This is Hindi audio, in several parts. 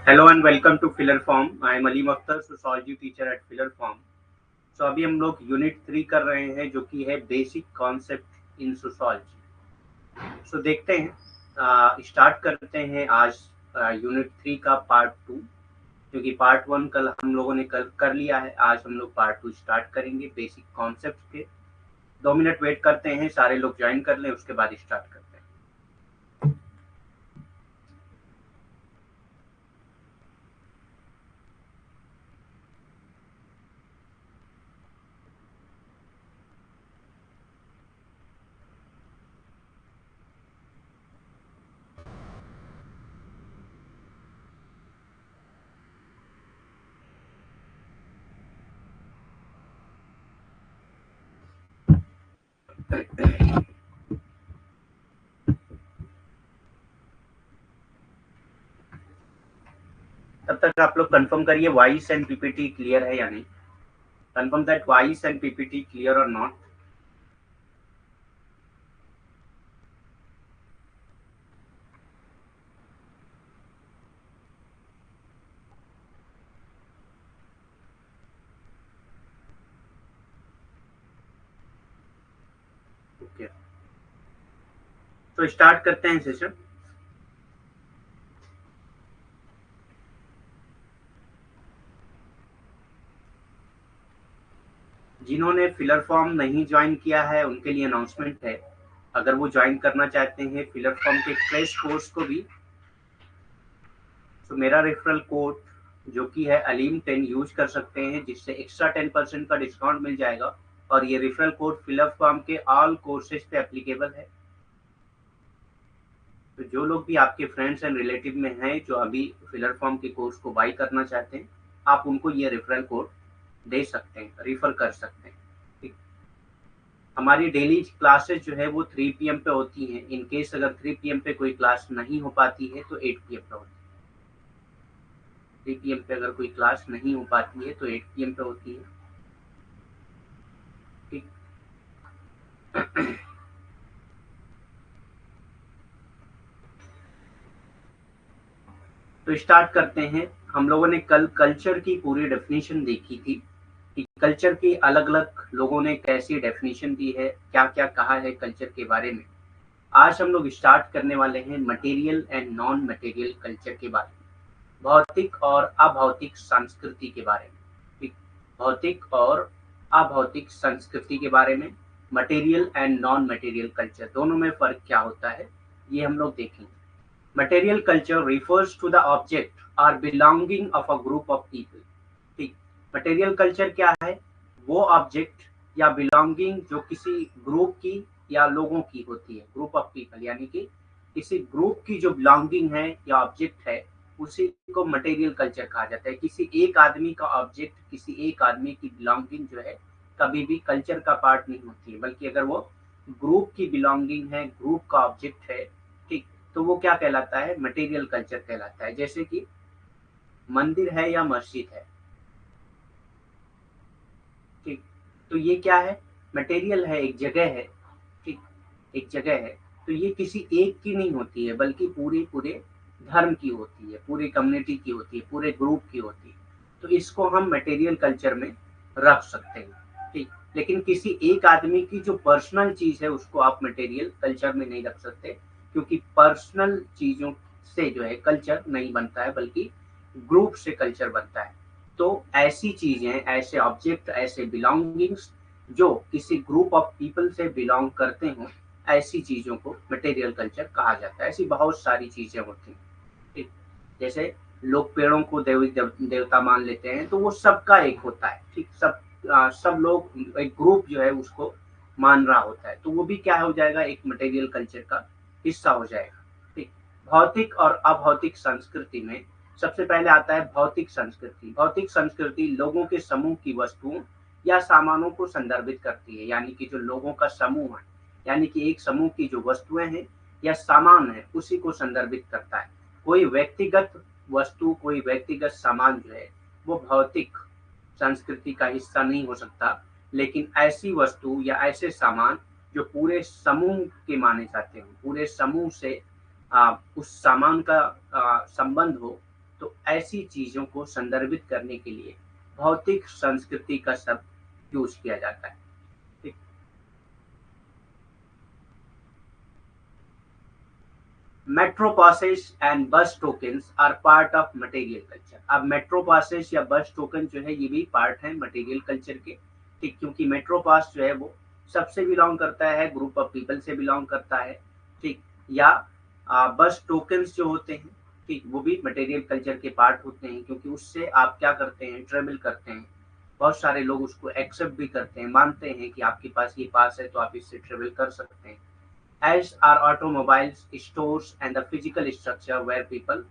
Hello and welcome to filler form. I am Aleem Akhtar, sociology teacher at filler form. So अभी हम लोग यूनिट 3 कर रहे हैं जो कि है बेसिक कॉन्सेप्ट इन सोशियोलॉजी। सो देखते हैं, स्टार्ट करते हैं आज यूनिट 3 का पार्ट 2, क्योंकि पार्ट 1 कल हम लोगों ने कल कर लिया है। आज हम लोग पार्ट 2 स्टार्ट करेंगे बेसिक कॉन्सेप्ट के। 2 मिनट वेट करते हैं, सारे लोग ज्वाइन कर लें, उसके बाद स्टार्ट करते हैं। तब तक आप लोग कंफर्म करिए वॉइस एंड पीपीटी क्लियर है या नहीं। Confirm that voice and PPT clear और नॉट। ओके, तो स्टार्ट करते हैं सेशन। जिन्होंने फिलर फॉर्म नहीं ज्वाइन किया है उनके लिए अनाउंसमेंट है। अगर वो ज्वाइन करना चाहते हैं फिलर फॉर्म के फ्रेश कोर्स को भी, तो मेरा रेफरल कोड जो कि है अलीम 10 यूज कर सकते हैं, जिससे एक्स्ट्रा 10% का डिस्काउंट मिल जाएगा। और ये रेफरल कोड फिलर फॉर्म के ऑल कोर्सेज पे एप्लीकेबल है। तो जो लोग भी आपके फ्रेंड्स एंड रिलेटिव में हैं जो अभी फिलर फॉर्म के कोर्स को बाई करना चाहते हैं, आप उनको ये रेफरल कोड दे सकते हैं, रिफर कर सकते हैं। ठीक। हमारी डेली क्लासेस जो है वो 3 PM पे होती हैं। इन केस अगर 3 PM पे कोई क्लास नहीं हो पाती है तो 8 PM पे होती है। 3 PM पे अगर कोई क्लास नहीं हो पाती है तो 8 PM पे होती है। ठीक। तो स्टार्ट करते हैं। हम लोगों ने कल कल्चर की पूरी डेफिनेशन देखी थी कि कल्चर की अलग अलग लोगों ने कैसी डेफिनेशन दी है, क्या क्या कहा है कल्चर के बारे में। आज हम लोग स्टार्ट करने वाले हैं material and non material culture के बारे में, भौतिक और अभौतिक संस्कृति के बारे में। ठीक। भौतिक और अभौतिक संस्कृति के बारे में, material and non material culture दोनों में फर्क क्या होता है ये हम लोग देखेंगे। Material culture refers to the object और belonging of a group of people. ठीक। मटेरियल कल्चर क्या है? वो ऑब्जेक्ट या बिलोंगिंग जो किसी ग्रुप की या लोगों की होती है, ग्रुप ऑफ पीपल, यानी कि किसी ग्रुप की जो बिलोंगिंग है या ऑब्जेक्ट है, उसी को मटेरियल कल्चर कहा जाता है। किसी एक आदमी का ऑब्जेक्ट, किसी एक आदमी की बिलोंगिंग जो है कभी भी कल्चर का पार्ट नहीं होती है, बल्कि अगर वो ग्रुप की बिलोंगिंग है, ग्रुप का ऑब्जेक्ट है, ठीक, तो वो क्या कहलाता है? मटेरियल कल्चर कहलाता है। जैसे कि मंदिर है या मस्जिद है, ठीक, तो ये क्या है? मटेरियल है, एक जगह है। ठीक। एक जगह है, तो ये किसी एक की नहीं होती है, बल्कि पूरे पूरे धर्म की होती है, पूरी कम्युनिटी की होती है, पूरे ग्रुप की होती है। तो इसको हम मटेरियल कल्चर में रख सकते हैं। ठीक। लेकिन किसी एक आदमी की जो पर्सनल चीज है उसको आप मटेरियल कल्चर में नहीं रख सकते, क्योंकि पर्सनल चीजों से जो है कल्चर नहीं बनता है, बल्कि ग्रुप से कल्चर बनता है। तो ऐसी चीजें, ऐसे ऑब्जेक्ट, ऐसे बिलोंगिंग्स जो किसी ग्रुप ऑफ पीपल से बिलोंग करते हों, ऐसी चीजों को मटेरियल कल्चर कहा जाता है। ऐसी बहुत सारी चीजें होती हैं। ठीक। जैसे लोग पेड़ों को देवता मान लेते हैं, तो वो सबका एक होता है। ठीक। सब लोग एक ग्रुप जो है उसको मान रहा होता है, तो वो भी क्या हो जाएगा? एक मटेरियल कल्चर का हिस्सा हो जाएगा। ठीक। भौतिक और अभौतिक संस्कृति में सबसे पहले आता है भौतिक संस्कृति। भौतिक संस्कृति लोगों के समूह की वस्तुओं या सामानों को संदर्भित करती है, यानी कि जो लोगों का समूह है, यानी कि एक समूह की जो वस्तुएं हैं या सामान है, उसी को संदर्भित करता है। कोई व्यक्तिगत वस्तु, कोई व्यक्तिगत सामान जो है वो भौतिक संस्कृति का हिस्सा नहीं हो सकता। लेकिन ऐसी वस्तु या ऐसे सामान जो पूरे समूह के माने जाते हैं, पूरे समूह से उस सामान का संबंध हो, तो ऐसी चीजों को संदर्भित करने के लिए भौतिक संस्कृति का शब्द यूज किया जाता है। ठीक। Metro passes and bus tokens are part of material culture. अब मेट्रो पासेस या बस टोकन जो है ये भी पार्ट है मटेरियल कल्चर के। ठीक, क्योंकि मेट्रो पास जो है वो सबसे बिलोंग करता है, ग्रुप ऑफ पीपल से बिलोंग करता है। ठीक, या बस टोकन्स जो होते हैं, ठीक, वो भी मटेरियल कल्चर के पार्ट होते हैं, क्योंकि उससे आप क्या करते हैं, ट्रेवल करते हैं। बहुत सारे लोग उसको एक्सेप्ट भी करते हैं, मानते हैं कि आपके पास ये पास है तो आप इससे ट्रेवल कर सकते हैं। as are automobiles, stores and the physical structure where people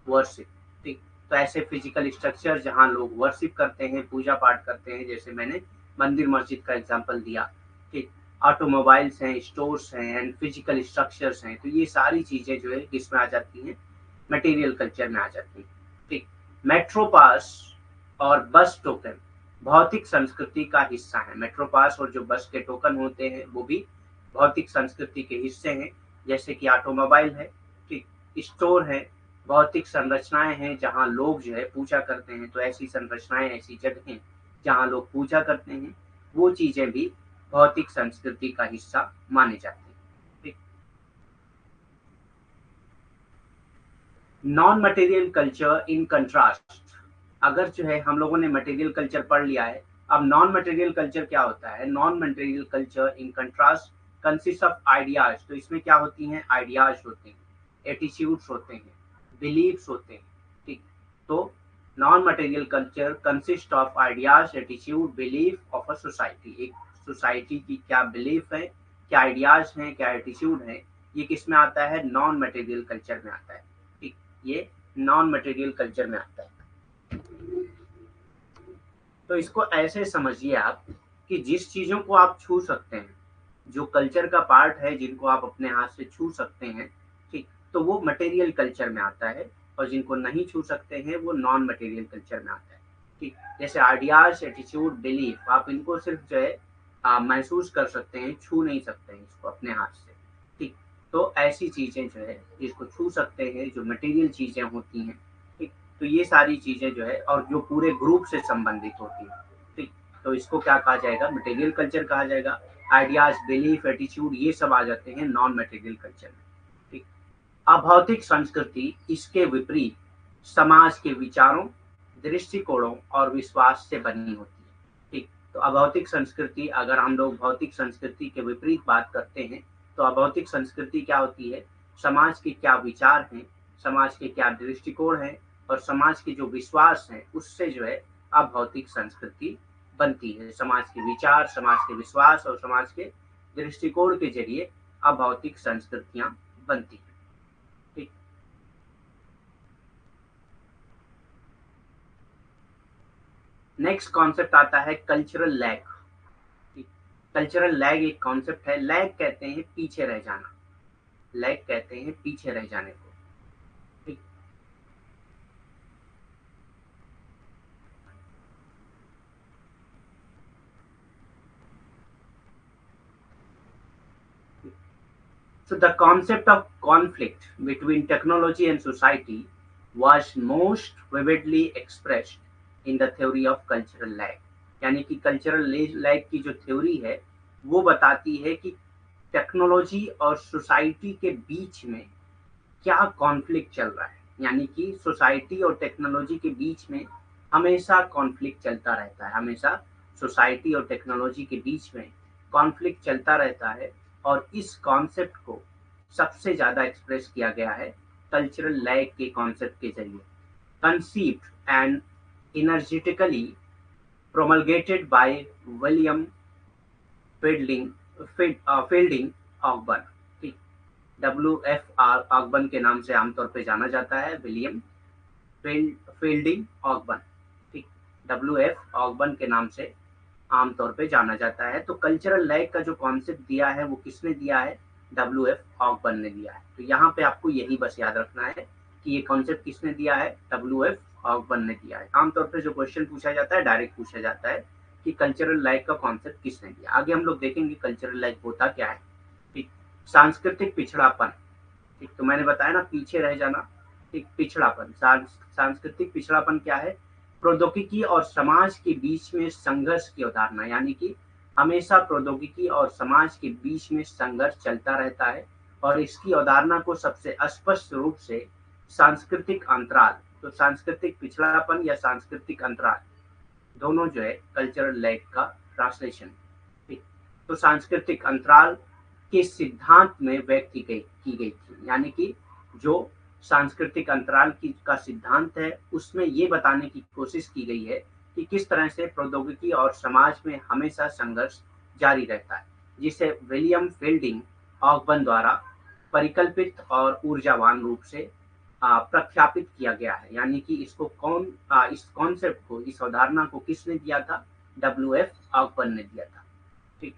worship। ठीक, तो ऐसे फिजिकल स्ट्रक्चर जहाँ लोग वर्शिप करते हैं, पूजा पाठ करते हैं, जैसे मैंने मंदिर मस्जिद का एग्जांपल दिया। ठीक, ऑटोमोबाइल्स हैं, स्टोर्स हैं एंड फिजिकल स्ट्रक्चर्स हैं, तो ये सारी चीजें जो है किसमें आ जाती हैं, मटेरियल कल्चर में आ जाती हैं। ठीक, मेट्रो पास और बस टोकन भौतिक संस्कृति का हिस्सा है। मेट्रो पास और जो बस के टोकन होते हैं वो भी भौतिक संस्कृति के हिस्से हैं, जैसे कि ऑटोमोबाइल है, ठीक, स्टोर है, भौतिक संरचनाएं हैं जहां लोग जो है पूजा करते हैं, तो ऐसी संरचनाएं, ऐसी जगहें जहां लोग पूजा करते हैं, वो चीजें भी भौतिक संस्कृति का हिस्सा माने जाते हैं। ठीक, non material culture in contrast. अगर जो है हम लोगों ने मटेरियल कल्चर पढ़ लिया है, अब नॉन मटेरियल कल्चर क्या होता है। Non material culture in contrast consist of ideas. तो इसमें क्या होती हैं, आइडियाज होते हैं, एटीट्यूड्स होते हैं, बिलीव्स होते हैं। ठीक, तो non material culture consist of ideas, attitude, belief of a society. एक सोसाइटी की क्या बिलीफ है, क्या आइडियाज हैं, क्या एटीट्यूड है, ये किस में आता है, नॉन मटेरियल कल्चर में आता है। ठीक, ये नॉन मटेरियल कल्चर में आता है। तो इसको ऐसे समझिए आप कि जिस चीजों को आप छू सकते हैं, जो कल्चर का पार्ट है, जिनको आप अपने हाथ से छू सकते हैं, ठीक, तो वो मटेरियल कल्चर में आता है, और जिनको नहीं छू सकते हैं वो नॉन मटेरियल कल्चर में आता है। ठीक, जैसे आइडियाज, एटीट्यूड, बिलीफ, आप इनको सिर्फ जो है महसूस कर सकते हैं, छू नहीं सकते हैं इसको अपने हाथ से। ठीक, तो ऐसी चीजें जो है जिसको छू सकते हैं, जो मटेरियल चीजें होती हैं, ठीक, तो ये सारी चीजें जो है और जो पूरे ग्रुप से संबंधित होती है, ठीक, तो इसको क्या कहा जाएगा, मटेरियल कल्चर कहा जाएगा। आइडियाज, बिलीफ, एटीट्यूड, ये सब आ जाते हैं नॉन मटेरियल कल्चर में। ठीक, अभौतिक संस्कृति इसके विपरीत समाज के विचारों, दृष्टिकोणों और विश्वास से बनी होती है। ठीक, तो अभौतिक संस्कृति, अगर हम लोग भौतिक संस्कृति के विपरीत बात करते हैं, तो अभौतिक संस्कृति क्या होती है, समाज के क्या विचार हैं, समाज के क्या दृष्टिकोण हैं और समाज के जो विश्वास हैं, उससे जो है अभौतिक संस्कृति बनती है। समाज के विचार, समाज के विश्वास और समाज के दृष्टिकोण के जरिए अभौतिक संस्कृतियां बनती हैं। ठीक, नेक्स्ट कॉन्सेप्ट आता है कल्चरल लैग। कल्चरल लैग एक कॉन्सेप्ट है। लैग कहते हैं पीछे रह जाना, लैग कहते हैं पीछे रह जाने को। ठीक, so the concept of conflict between technology and society was most vividly expressed in the theory of cultural lag। यानी कि कल्चरल लैग की जो थ्योरी है वो बताती है कि टेक्नोलॉजी और सोसाइटी के बीच में क्या कॉन्फ्लिक्ट चल रहा है। यानी कि सोसाइटी और टेक्नोलॉजी के बीच में हमेशा कॉन्फ्लिक्ट चलता रहता है, हमेशा सोसाइटी और टेक्नोलॉजी के बीच में कॉन्फ्लिक्ट चलता रहता है। और इस कॉन्सेप्ट को सबसे ज्यादा एक्सप्रेस किया गया है कल्चरल लैग के कॉन्सेप्ट के जरिए। Conceived and energetically promulgated by William Fielding, fielding Ogburn. ठीक, WFR ऑगबर्न के नाम से आमतौर पे जाना जाता है, विलियम फील्डिंग ऑगबर्न। ठीक, WF ऑगबर्न के नाम से आमतौर पे जाना जाता है। तो कल्चरल लैग का जो कॉन्सेप्ट दिया है वो किसने दिया है, WF ऑगबर्न ने दिया है। तो यहाँ पे आपको यही बस याद रखना है कि ये कॉन्सेप्ट किसने दिया है, WF ऑगबर्न ने दिया है। आमतौर पे जो क्वेश्चन पूछा जाता है डायरेक्ट पूछा जाता है कि कल्चरल लैग का कॉन्सेप्ट किसने दिया। आगे हम लोग देखेंगे कल्चरल लैग होता क्या है। ठीक, सांस्कृतिक पिछड़ापन। ठीक, तो मैंने बताया ना पीछे रह जाना, एक पिछड़ापन, सांस्कृतिक पिछड़ापन क्या है? प्रौद्योगिकी और समाज के बीच में संघर्ष की अवधारणा, यानी कि हमेशा प्रौद्योगिकी और समाज के बीच में संघर्ष चलता रहता है, और इसकी अवधारणा को सबसे स्पष्ट रूप से सांस्कृतिक अंतराल, तो सांस्कृतिक पिछड़ापन या सांस्कृतिक अंतराल दोनों जो है कल्चरल लैग का ट्रांसलेशन। ठीक, तो सांस्कृतिक अंतराल के सिद्धांत में व्यक्त की गई थी, यानी कि जो सांस्कृतिक अंतराल की का सिद्धांत है उसमें ये बताने की कोशिश की गई है कि किस तरह से प्रौद्योगिकी और समाज में हमेशा संघर्ष जारी रहता है, जिसे विलियम फील्डिंग ऑकबर्न द्वारा परिकल्पित और ऊर्जावान रूप से प्रख्यापित किया गया है। यानी कि इसको इस कॉन्सेप्ट को, इस अवधारणा को किसने दिया था? डब्ल्यू.एफ. ऑकबर्न ने दिया था। ठीक,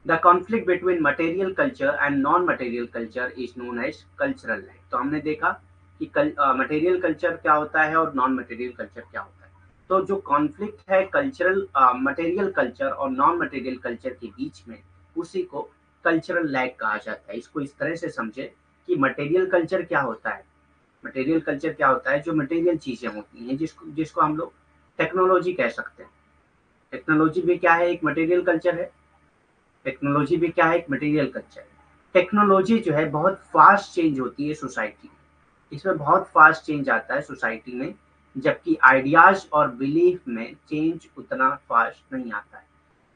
the conflict between material culture and non material culture is known as cultural lag. तो हमने देखा कि मटेरियल कल्चर क्या होता है और नॉन मटेरियल कल्चर क्या होता है। तो जो कॉन्फ्लिक्ट है कल्चरल मटेरियल कल्चर और नॉन मटेरियल कल्चर के बीच में, उसी को कल्चरल लैग कहा जाता है। इसको इस तरह से समझे कि मटेरियल कल्चर क्या होता है? मटेरियल कल्चर क्या होता है? जो मटेरियल चीजें होती हैं, जिसको जिसको हम लोग टेक्नोलॉजी कह सकते हैं। टेक्नोलॉजी भी क्या है? एक मटेरियल कल्चर है। टेक्नोलॉजी भी क्या है? एक मटेरियल कल्चर है। टेक्नोलॉजी जो है बहुत फास्ट चेंज होती है सोसाइटी में, इसमें बहुत फास्ट चेंज आता है सोसाइटी में, जबकि आइडियाज और बिलीफ में चेंज उतना फास्ट नहीं आता है।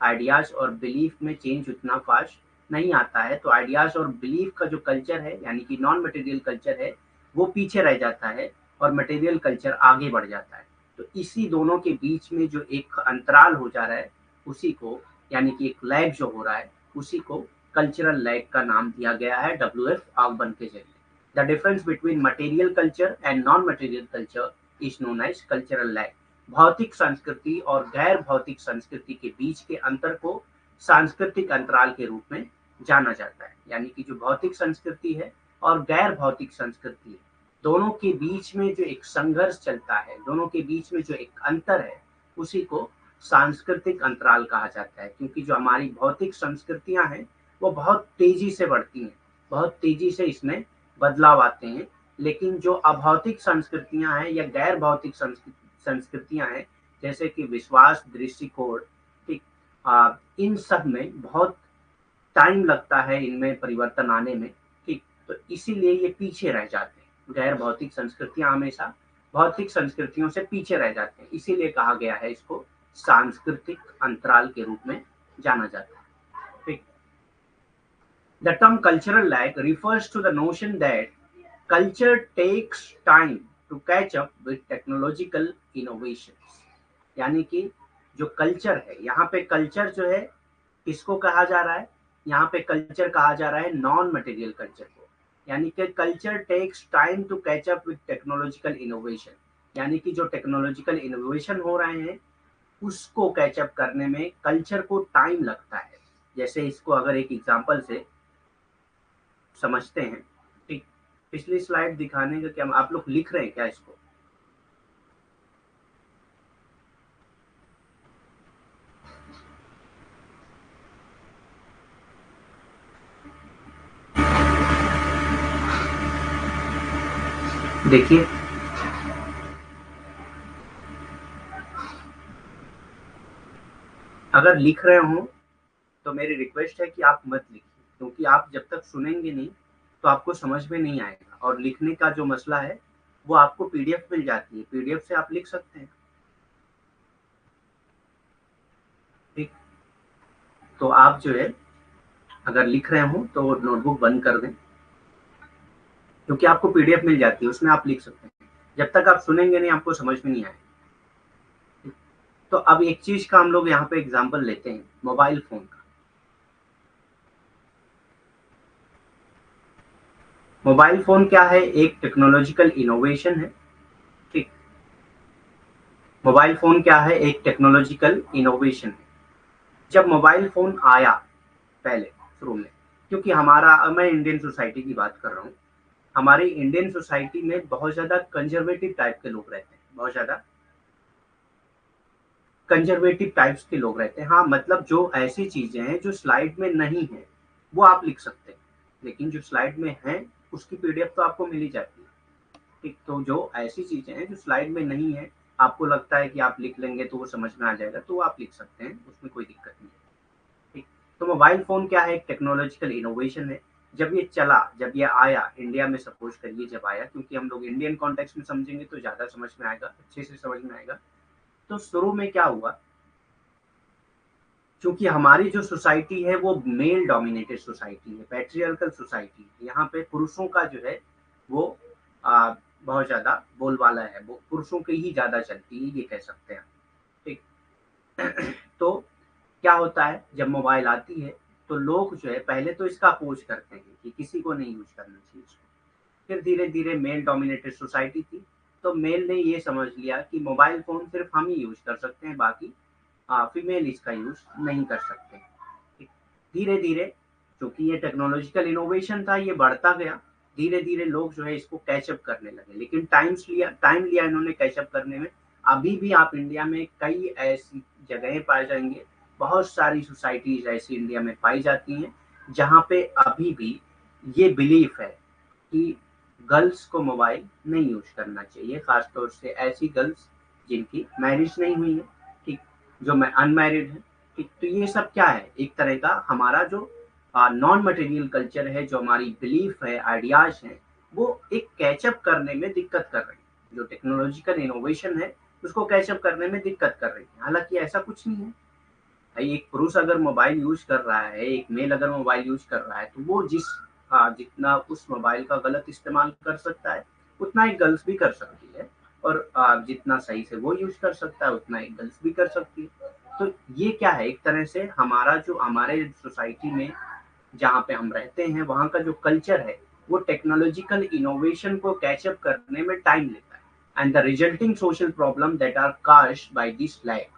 आइडियाज और बिलीफ में चेंज उतना फास्ट नहीं आता है। तो आइडियाज और बिलीफ का जो कल्चर है, यानी कि नॉन मटेरियल कल्चर है, वो पीछे रह जाता है और मटेरियल कल्चर आगे बढ़ जाता है। तो इसी दोनों के बीच में जो एक अंतराल हो जा रहा है, उसी को, यानी कि एक लैग जो हो रहा है, उसी को कल्चरल लैग का नाम दिया गया है डब्ल्यू.एफ. ऑकबर्न के जरिए। The difference between material culture and non material culture is known as cultural lag. भौतिक संस्कृति और गैर भौतिक संस्कृति के बीच के अंतर को सांस्कृतिक अंतराल के रूप में जाना जाता है। यानी कि जो भौतिक संस्कृति है और गैर भौतिक संस्कृति है, दोनों के बीच में जो एक संघर्ष चलता है, दोनों के बीच में जो एक अंतर है, उसी को सांस्कृतिक अंतराल कहा जाता है। क्योंकि जो हमारी भौतिक संस्कृतियां हैं वो बहुत तेजी से बढ़ती हैं, बहुत तेजी से इसमें बदलाव आते हैं, लेकिन जो अभौतिक संस्कृतियां हैं या गैर भौतिक संस्कृतियां हैं, जैसे कि विश्वास, दृष्टिकोण, ठीक, इन सब में बहुत टाइम लगता है इनमें परिवर्तन आने में। ठीक, तो इसीलिए ये पीछे रह जाते हैं। गैर भौतिक संस्कृतियां हमेशा भौतिक संस्कृतियों से पीछे रह जाते हैं, इसीलिए कहा गया है इसको सांस्कृतिक अंतराल के रूप में जाना जाता है। ठीक, the term cultural lag refers to the notion that culture takes time to catch up with technological innovations। यानी कि जो कल्चर है, यहाँ पे कल्चर जो है किसको कहा जा रहा है? यहाँ पे कल्चर कहा जा रहा है नॉन मटेरियल कल्चर को। यानी कि culture takes time to catch up with technological innovation, यानी कि जो टेक्नोलॉजिकल इनोवेशन हो रहे हैं उसको कैचअप करने में कल्चर को टाइम लगता है। जैसे इसको अगर एक एग्जांपल से समझते हैं, ठीक, पिछली स्लाइड दिखाने का क्या, आप लोग लिख रहे हैं क्या इसको? देखिए, अगर लिख रहे हो तो मेरी रिक्वेस्ट है कि आप मत लिखिए, क्योंकि आप जब तक सुनेंगे नहीं तो आपको समझ में नहीं आएगा। और लिखने का जो मसला है वो आपको पीडीएफ मिल जाती है, पीडीएफ से आप लिख सकते हैं। ठीक, तो आप जो है अगर लिख रहे हो तो नोटबुक बंद कर दें, क्योंकि आपको पीडीएफ मिल जाती है, उसमें आप लिख सकते हैं। जब तक आप सुनेंगे नहीं आपको समझ में नहीं आएगा। तो अब एक चीज का हम लोग यहाँ पे एग्जांपल लेते हैं, मोबाइल फोन का। मोबाइल फोन क्या है? एक टेक्नोलॉजिकल इनोवेशन है। ठीक, मोबाइल फोन क्या है? एक टेक्नोलॉजिकल इनोवेशन है। जब मोबाइल फोन आया पहले शुरू में, क्योंकि मैं इंडियन सोसाइटी की बात कर रहा हूँ, हमारी इंडियन सोसाइटी में बहुत ज्यादा कंजर्वेटिव टाइप के लोग रहते हैं, बहुत ज्यादा कंजर्वेटिव टाइप्स के लोग रहते हैं। हाँ, मतलब जो ऐसी चीजें हैं जो स्लाइड में नहीं है वो आप लिख सकते हैं, लेकिन जो स्लाइड में है उसकी पीडीएफ तो आपको मिल ही जाती है। ठीक, तो जो ऐसी चीजें हैं जो स्लाइड में नहीं है, आपको लगता है कि आप लिख लेंगे तो वो समझ में आ जाएगा, तो आप लिख सकते हैं, उसमें कोई दिक्कत नहीं है। ठीक, तो मोबाइल फोन क्या है, एक टेक्नोलॉजिकल इनोवेशन है। जब ये चला, जब ये आया इंडिया में, सपोज करिए जब आया, क्योंकि हम लोग इंडियन कॉन्टेक्स्ट में समझेंगे तो ज्यादा समझ में आएगा, अच्छे से समझ में आएगा। तो शुरू में क्या हुआ, क्योंकि हमारी जो सोसाइटी है वो मेल डोमिनेटेड सोसाइटी है, पैट्रियार्कल सोसाइटी है। यहाँ पे पुरुषों का जो है वो बहुत ज्यादा बोलबाला है, वो पुरुषों की ही ज्यादा चलती है, ये कह सकते हैं। ठीक। तो क्या होता है, जब मोबाइल आती है तो लोग जो है पहले तो इसका अपोज करते हैं कि किसी को नहीं यूज करना चाहिए इसको। फिर धीरे धीरे मेल डोमिनेटेड सोसाइटी थी, तो मेल ने ये समझ लिया कि मोबाइल फोन सिर्फ हम ही यूज कर सकते हैं, बाकी फीमेल इसका यूज नहीं कर सकते। धीरे धीरे, क्योंकि ये टेक्नोलॉजिकल इनोवेशन था, ये बढ़ता गया, धीरे धीरे लोग जो है इसको कैचअप करने लगे, लेकिन टाइम लिया इन्होंने कैचअप करने में। अभी भी आप इंडिया में कई ऐसी जगहें पाए जाएंगे, बहुत सारी सोसाइटीज ऐसी इंडिया में पाई जाती हैं जहाँ पे अभी भी ये बिलीफ है कि गर्ल्स को मोबाइल नहीं यूज करना चाहिए, खासतौर से ऐसी गर्ल्स जिनकी मैरिज नहीं हुई है, ठीक, जो मैं अनमैरिड है। ठीक, तो ये सब क्या है, एक तरह का हमारा जो नॉन मटेरियल कल्चर है, जो हमारी बिलीफ है, आइडियाज हैं, वो एक कैचअप करने में दिक्कत कर रही है। जो टेक्नोलॉजिकल इनोवेशन है उसको कैचअप करने में दिक्कत कर रही है, हालांकि ऐसा कुछ नहीं है भाई। एक पुरुष अगर मोबाइल यूज कर रहा है, एक मेल अगर मोबाइल यूज कर रहा है, तो वो जितना उस मोबाइल का गलत इस्तेमाल कर सकता है उतना एक गर्ल्स भी कर सकती है, और जितना सही से वो यूज कर सकता है उतना एक गर्ल्स भी कर सकती है। तो ये क्या है, एक तरह से हमारा जो हमारे सोसाइटी में जहाँ पे हम रहते हैं वहाँ का जो कल्चर है वो टेक्नोलॉजिकल इनोवेशन को कैचअप करने में टाइम लेता है, and the resulting social problem that are caused by this lag.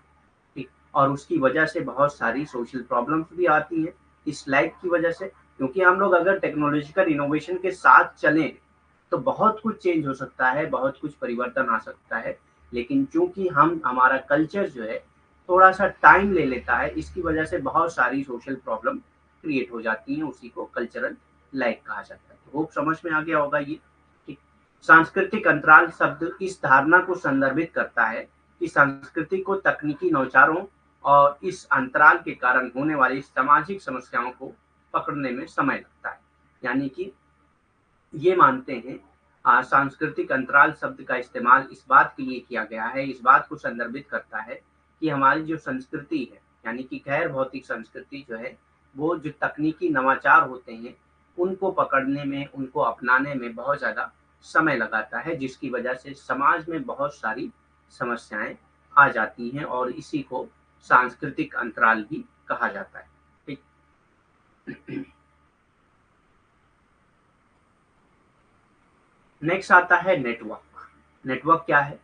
ठीक, और उसकी वजह से बहुत सारी सोशल प्रॉब्लम्स भी आती हैं इस लैग की वजह से, क्योंकि हम लोग अगर टेक्नोलॉजिकल इनोवेशन के साथ चलें तो बहुत कुछ चेंज हो सकता है, बहुत कुछ परिवर्तन आ सकता है, लेकिन चूंकि हमारा कल्चर जो है थोड़ा सा टाइम ले लेता है, इसकी वजह से बहुत सारी सोशल प्रॉब्लम क्रिएट हो जाती हैं, उसी को कल्चरल लैग कहा जाता है। तो होप समझ में आ गया होगा ये। ठीक। सांस्कृतिक अंतराल शब्द इस धारणा को संदर्भित करता है कि संस्कृति को तकनीकी नौचारों और इस अंतराल के कारण होने वाली सामाजिक समस्याओं को पकड़ने में समय लगता है। यानी कि ये मानते हैं, सांस्कृतिक अंतराल शब्द का इस्तेमाल इस बात के लिए किया गया है, इस बात को संदर्भित करता है कि हमारी जो संस्कृति है, यानी कि गैर भौतिक संस्कृति जो है, वो जो तकनीकी नवाचार होते हैं उनको पकड़ने में, उनको अपनाने में बहुत ज़्यादा समय लगाता है, जिसकी वजह से समाज में बहुत सारी समस्याएं आ जाती हैं, और इसी को सांस्कृतिक अंतराल भी कहा जाता है। ठीक। नेक्स्ट आता है नेटवर्क। नेटवर्क क्या है,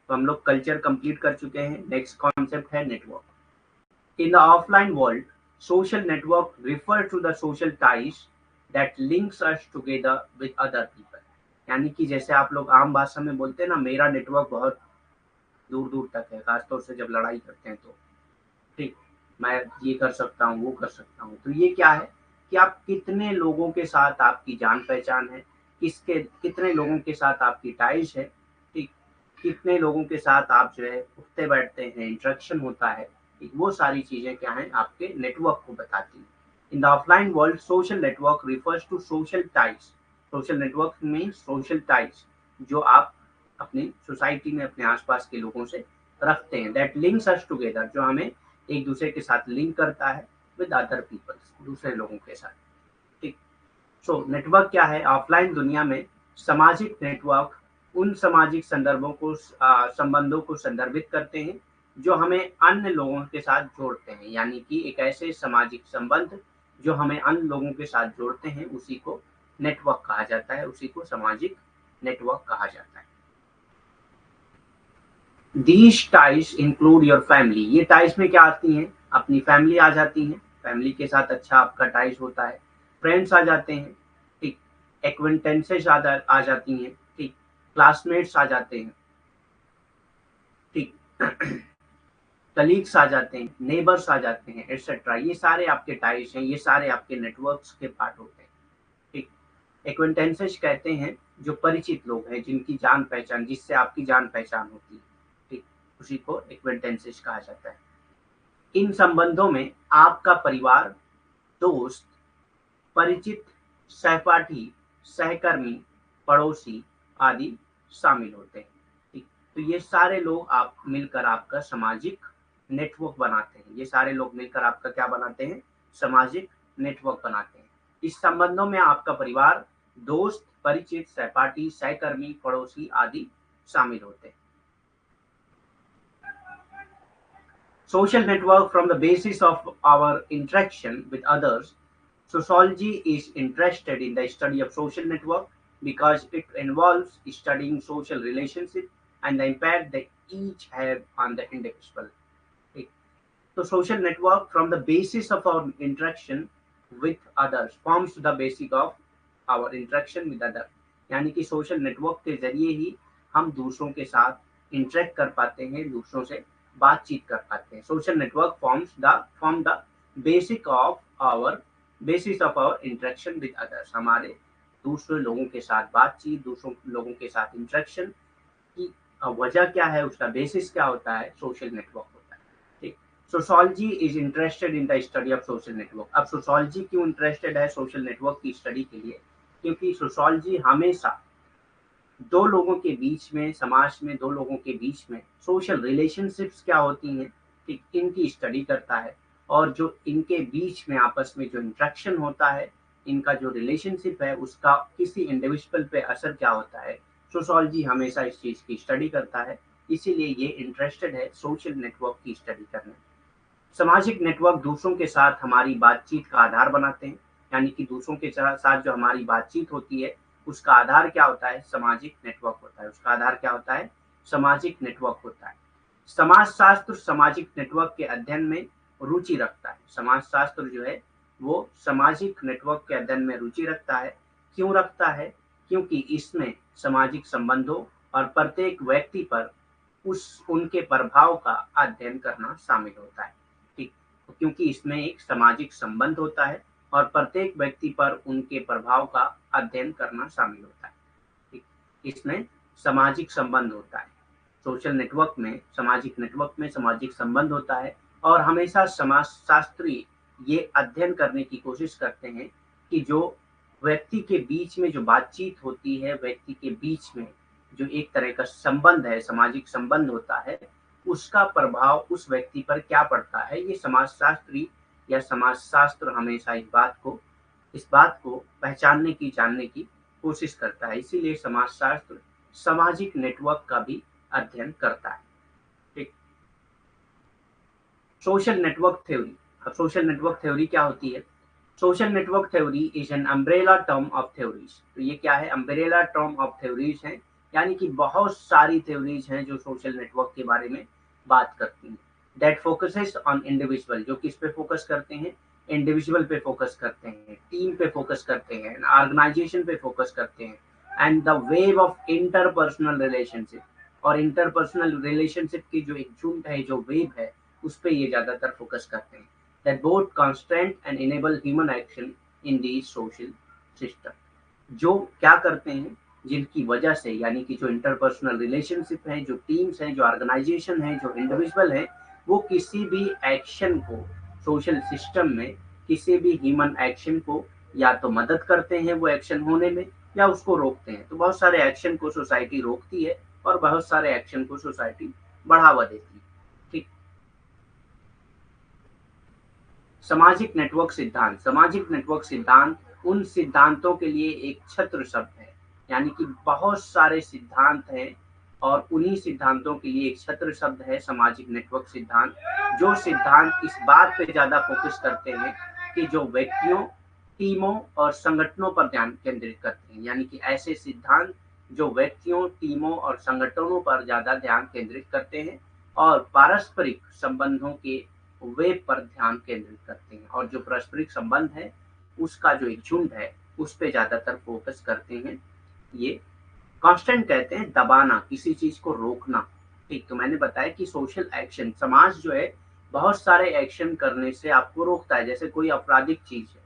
तो हम लोग कल्चर कंप्लीट कर चुके हैं, नेक्स्ट कॉन्सेप्ट है network. In the offline world, social network refer to the social ties that links us together with other people। यानी कि जैसे आप लोग आम भाषा में बोलते हैं ना, मेरा नेटवर्क बहुत दूर दूर तक है, खासतौर से जब लड़ाई करते हैं तो। ठीक, मैं ये कर सकता हूँ, वो कर सकता हूँ। तो ये क्या है कि आप कितने लोगों के साथ आपकी जान पहचान है, कितने लोगों के साथ आपकी टाइज है, ठीक, कितने लोगों के साथ आप जो है उठते बैठते हैं, इंटरेक्शन होता है, ठीक, वो सारी चीजें क्या हैं, आपके नेटवर्क को बताती हैं। In the offline world, social network refers to social ties. Social network means social ties, जो आप अपनी सोसाइटी में अपने आसपास के लोगों से रखते हैं, दैट लिंक्स अस टुगेदर, जो हमें एक दूसरे के साथ लिंक करता है विद अदर पीपल्स, दूसरे लोगों के साथ। ठीक। सो नेटवर्क क्या है, ऑफलाइन दुनिया में सामाजिक नेटवर्क उन सामाजिक संदर्भों को संबंधों को संदर्भित करते हैं जो हमें अन्य लोगों के साथ जोड़ते हैं। यानी कि एक ऐसे सामाजिक संबंध जो हमें अन्य लोगों के साथ जोड़ते हैं, उसी को नेटवर्क कहा जाता है, उसी को सामाजिक नेटवर्क कहा जाता है। These ties include your family. ये टाइज में क्या आती हैं, अपनी फैमिली आ जाती हैं, फैमिली के साथ अच्छा आपका टाइज होता है, फ्रेंड्स आ जाते हैं, ठीक, एक्वेंटेंसेस आ जाती हैं, ठीक, क्लासमेट्स आ जाते हैं, ठीक, कलीग्स आ जाते हैं, नेबर्स आ जाते हैं, एटसेट्रा। ये सारे आपके टाइज हैं, ये सारे आपके नेटवर्क्स के पार्ट होते हैं। ठीक। एक्वेंटेंसेस कहते हैं जो परिचित लोग हैं, जिनकी जान पहचान, जिससे आपकी जान पहचान होती है, ठीक, उसी को एक्वेंटेंसेस कहा जाता है। इन संबंधों में आपका परिवार, दोस्त, परिचित, सहपाठी, सहकर्मी, पड़ोसी आदि शामिल होते हैं। ठीक, तो ये सारे लोग आप मिलकर आपका सामाजिक नेटवर्क बनाते हैं। ये सारे लोग मिलकर आपका क्या बनाते हैं? सामाजिक नेटवर्क बनाते हैं। इस संबंधों में आपका परिवार, दोस्त, परिचित, सहपाठी, सहकर्मी, पड़ोसी आदि शामिल होते हैं। Social network from the basis of our interaction with others. Sociology is interested in the study of social network because it involves studying social relationships and the impact they each have on the individual. ठीक, तो social network from the basis of our interaction with others forms the basic of our interaction with others. यानी कि social network के जरिए ही हम दूसरों के साथ इंटरेक्ट कर पाते हैं, दूसरों से बातचीत कर पाते हैं। Social network form the basis of our interaction with others. हमारे दूसरे लोगों के साथ बातचीत, दूसरों लोगों के साथ इंटरेक्शन की वजह क्या है, उसका बेसिस क्या होता है? सोशल नेटवर्क होता है। ठीक, sociology is interested in the study of social network. अब सोशोलॉजी क्यों इंटरेस्टेड है सोशल नेटवर्क की स्टडी के लिए? क्योंकि सोशोलॉजी हमेशा दो लोगों के बीच में, समाज में दो लोगों के बीच में सोशल रिलेशनशिप्स क्या होती हैं, ठीक, इनकी स्टडी करता है। और जो इनके बीच में आपस में जो इंटरेक्शन होता है, इनका जो रिलेशनशिप है, उसका किसी इंडिविजुअल पे असर क्या होता है, सोशोलॉजी हमेशा इस चीज की स्टडी करता है। इसीलिए ये इंटरेस्टेड है सोशल नेटवर्क की स्टडी करने। सामाजिक नेटवर्क दूसरों के साथ हमारी बातचीत का आधार बनाते हैं। यानी कि दूसरों के साथ जो हमारी बातचीत होती है, उसका आधार क्या होता है? सामाजिक नेटवर्क होता है। उसका आधार क्या होता है? सामाजिक नेटवर्क होता है। समाज शास्त्र सामाजिक नेटवर्क के अध्ययन में रुचि रखता है। समाज शास्त्र जो है वो सामाजिक नेटवर्क के अध्ययन में रुचि रखता है। क्यों रखता है? क्योंकि इसमें सामाजिक संबंधों और प्रत्येक व्यक्ति पर उनके प्रभाव का अध्ययन करना शामिल होता है। ठीक, क्योंकि इसमें एक सामाजिक संबंध होता है और प्रत्येक व्यक्ति पर उनके प्रभाव का अध्ययन करना शामिल होता है। ठीक, इसमें सामाजिक संबंध होता है। सोशल नेटवर्क में, सामाजिक नेटवर्क में सामाजिक संबंध होता है और हमेशा समाजशास्त्री ये अध्ययन करने की कोशिश करते हैं कि जो व्यक्ति के बीच में जो बातचीत होती है, व्यक्ति के बीच में जो एक तरह का संबंध है, सामाजिक संबंध होता है, उसका प्रभाव उस व्यक्ति पर क्या पड़ता है। ये समाजशास्त्री या समाजशास्त्र हमेशा इस बात को पहचानने की, जानने की कोशिश करता है। इसीलिए समाजशास्त्र सामाजिक नेटवर्क का भी अध्ययन करता है। ठीक, सोशल नेटवर्क थ्योरी। अब सोशल नेटवर्क थ्योरी क्या होती है? Social network theory is an umbrella term of theories. तो ये क्या है? अम्ब्रेला टर्म ऑफ थ्योरीज है। यानी कि बहुत सारी थ्योरीज हैं जो सोशल नेटवर्क के बारे में बात करती हैं। दैट फोकसेस ऑन इंडिविजुअल, जो किस पे फोकस करते हैं? इंडिविजुअल पे फोकस करते हैं, टीम पे फोकस करते हैं, ऑर्गेनाइजेशन पे फोकस करते हैं, and the wave of interpersonal relationship. और इंटरपर्सनल रिलेशनशिप की जो एक झुंड है, जो वेव है, उस पे ये ज्यादातर फोकस करते हैं। That both constraint and enable human action in the social system। जो क्या करते हैं, जिनकी वजह से, यानी कि जो इंटरपर्सनल रिलेशनशिप है, जो टीम्स हैं, जो ऑर्गेनाइजेशन है, जो इंडिविजुअल है, वो किसी भी एक्शन को सोशल सिस्टम में, किसी भी ह्यूमन एक्शन को या तो मदद करते हैं वो एक्शन होने में, या उसको रोकते हैं। तो बहुत सारे एक्शन को सोसाइटी रोकती है और बहुत सारे एक्शन को सोसाइटी बढ़ावा देती है। ठीक, सामाजिक नेटवर्क सिद्धांत। सामाजिक नेटवर्क सिद्धांत उन सिद्धांतों के लिए एक छत्र शब्द है। यानी कि बहुत सारे सिद्धांत हैं और उन्हीं सिद्धांतों के लिए एक छत्र शब्द है सामाजिक नेटवर्क सिद्धांत। जो सिद्धांत इस बात पे ज्यादा फोकस करते हैं कि जो व्यक्तियों, टीमों और संगठनों पर ध्यान केंद्रित करते हैं। यानी कि ऐसे सिद्धांत जो व्यक्तियों, टीमों और संगठनों पर ज्यादा ध्यान केंद्रित करते हैं और पारस्परिक संबंधों के वेब पर ध्यान केंद्रित करते हैं। और जो पारस्परिक संबंध है, उसका जो एक झुंड है, उस पे ज्यादातर फोकस करते हैं। ये कांस्टेंट कहते हैं दबाना, किसी चीज को रोकना। ठीक, तो मैंने बताया कि सोशल एक्शन, समाज जो है बहुत सारे एक्शन करने से आपको रोकता है। जैसे कोई आपराधिक चीज है,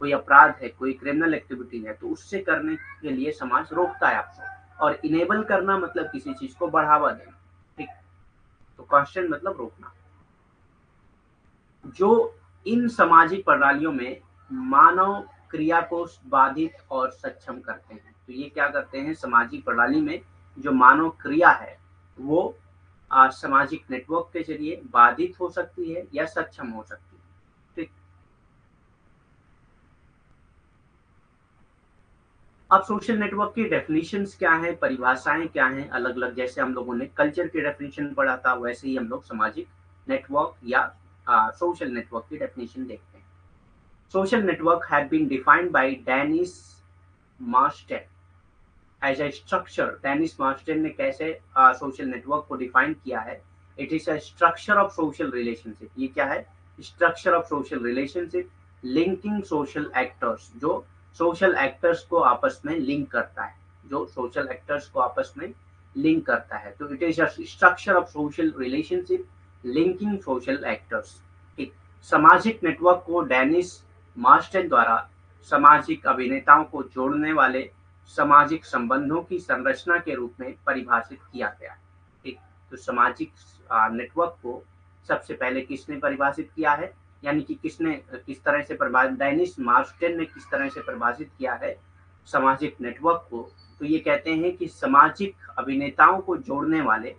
कोई अपराध है, कोई क्रिमिनल एक्टिविटी है, तो उससे करने के लिए समाज रोकता है आपको। और इनेबल करना मतलब किसी चीज को बढ़ावा देना, ठीक। तो क्वेश्चन मतलब रोकना। जो इन सामाजिक प्रणालियों में मानव क्रिया को बाधित और सक्षम करते हैं, तो ये क्या करते हैं, सामाजिक प्रणाली में जो मानव क्रिया है वो सामाजिक नेटवर्क के जरिए बाधित हो सकती है या सक्षम हो सकती है, ठीक। अब सोशल नेटवर्क की डेफिनेशंस क्या है, परिभाषाएं क्या हैं अलग अलग, जैसे हम लोगों ने कल्चर की डेफिनेशन पढ़ा था, वैसे ही हम लोग सामाजिक नेटवर्क या सोशल नेटवर्क की डेफिनेशन देखते हैं। Social network have been defined by Dennis Marsten as a structure. Dennis Marsten ने कैसे सोशल नेटवर्क को डिफाइन किया है, it is a structure of social relationship. ये क्या है, structure of social relationship linking social actors, जो सोशल एक्टर्स को आपस में लिंक करता है, जो सोशल एक्टर्स को आपस में लिंक करता है। तो it is a structure of social relationship linking social actors, ठीक। सामाजिक नेटवर्क को डेनिस मार्स्टेन द्वारा सामाजिक अभिनेताओं को जोड़ने वाले सामाजिक संबंधों की संरचना के रूप में परिभाषित किया गया, ठीक। तो सामाजिक नेटवर्क को सबसे पहले किसने परिभाषित किया है, यानी कि किसने किस तरह से परिभाषित, डेनिस मार्स्टेन ने किस तरह से परिभाषित किया है सामाजिक नेटवर्क को। तो ये कहते हैं कि सामाजिक अभिनेताओं को जोड़ने वाले,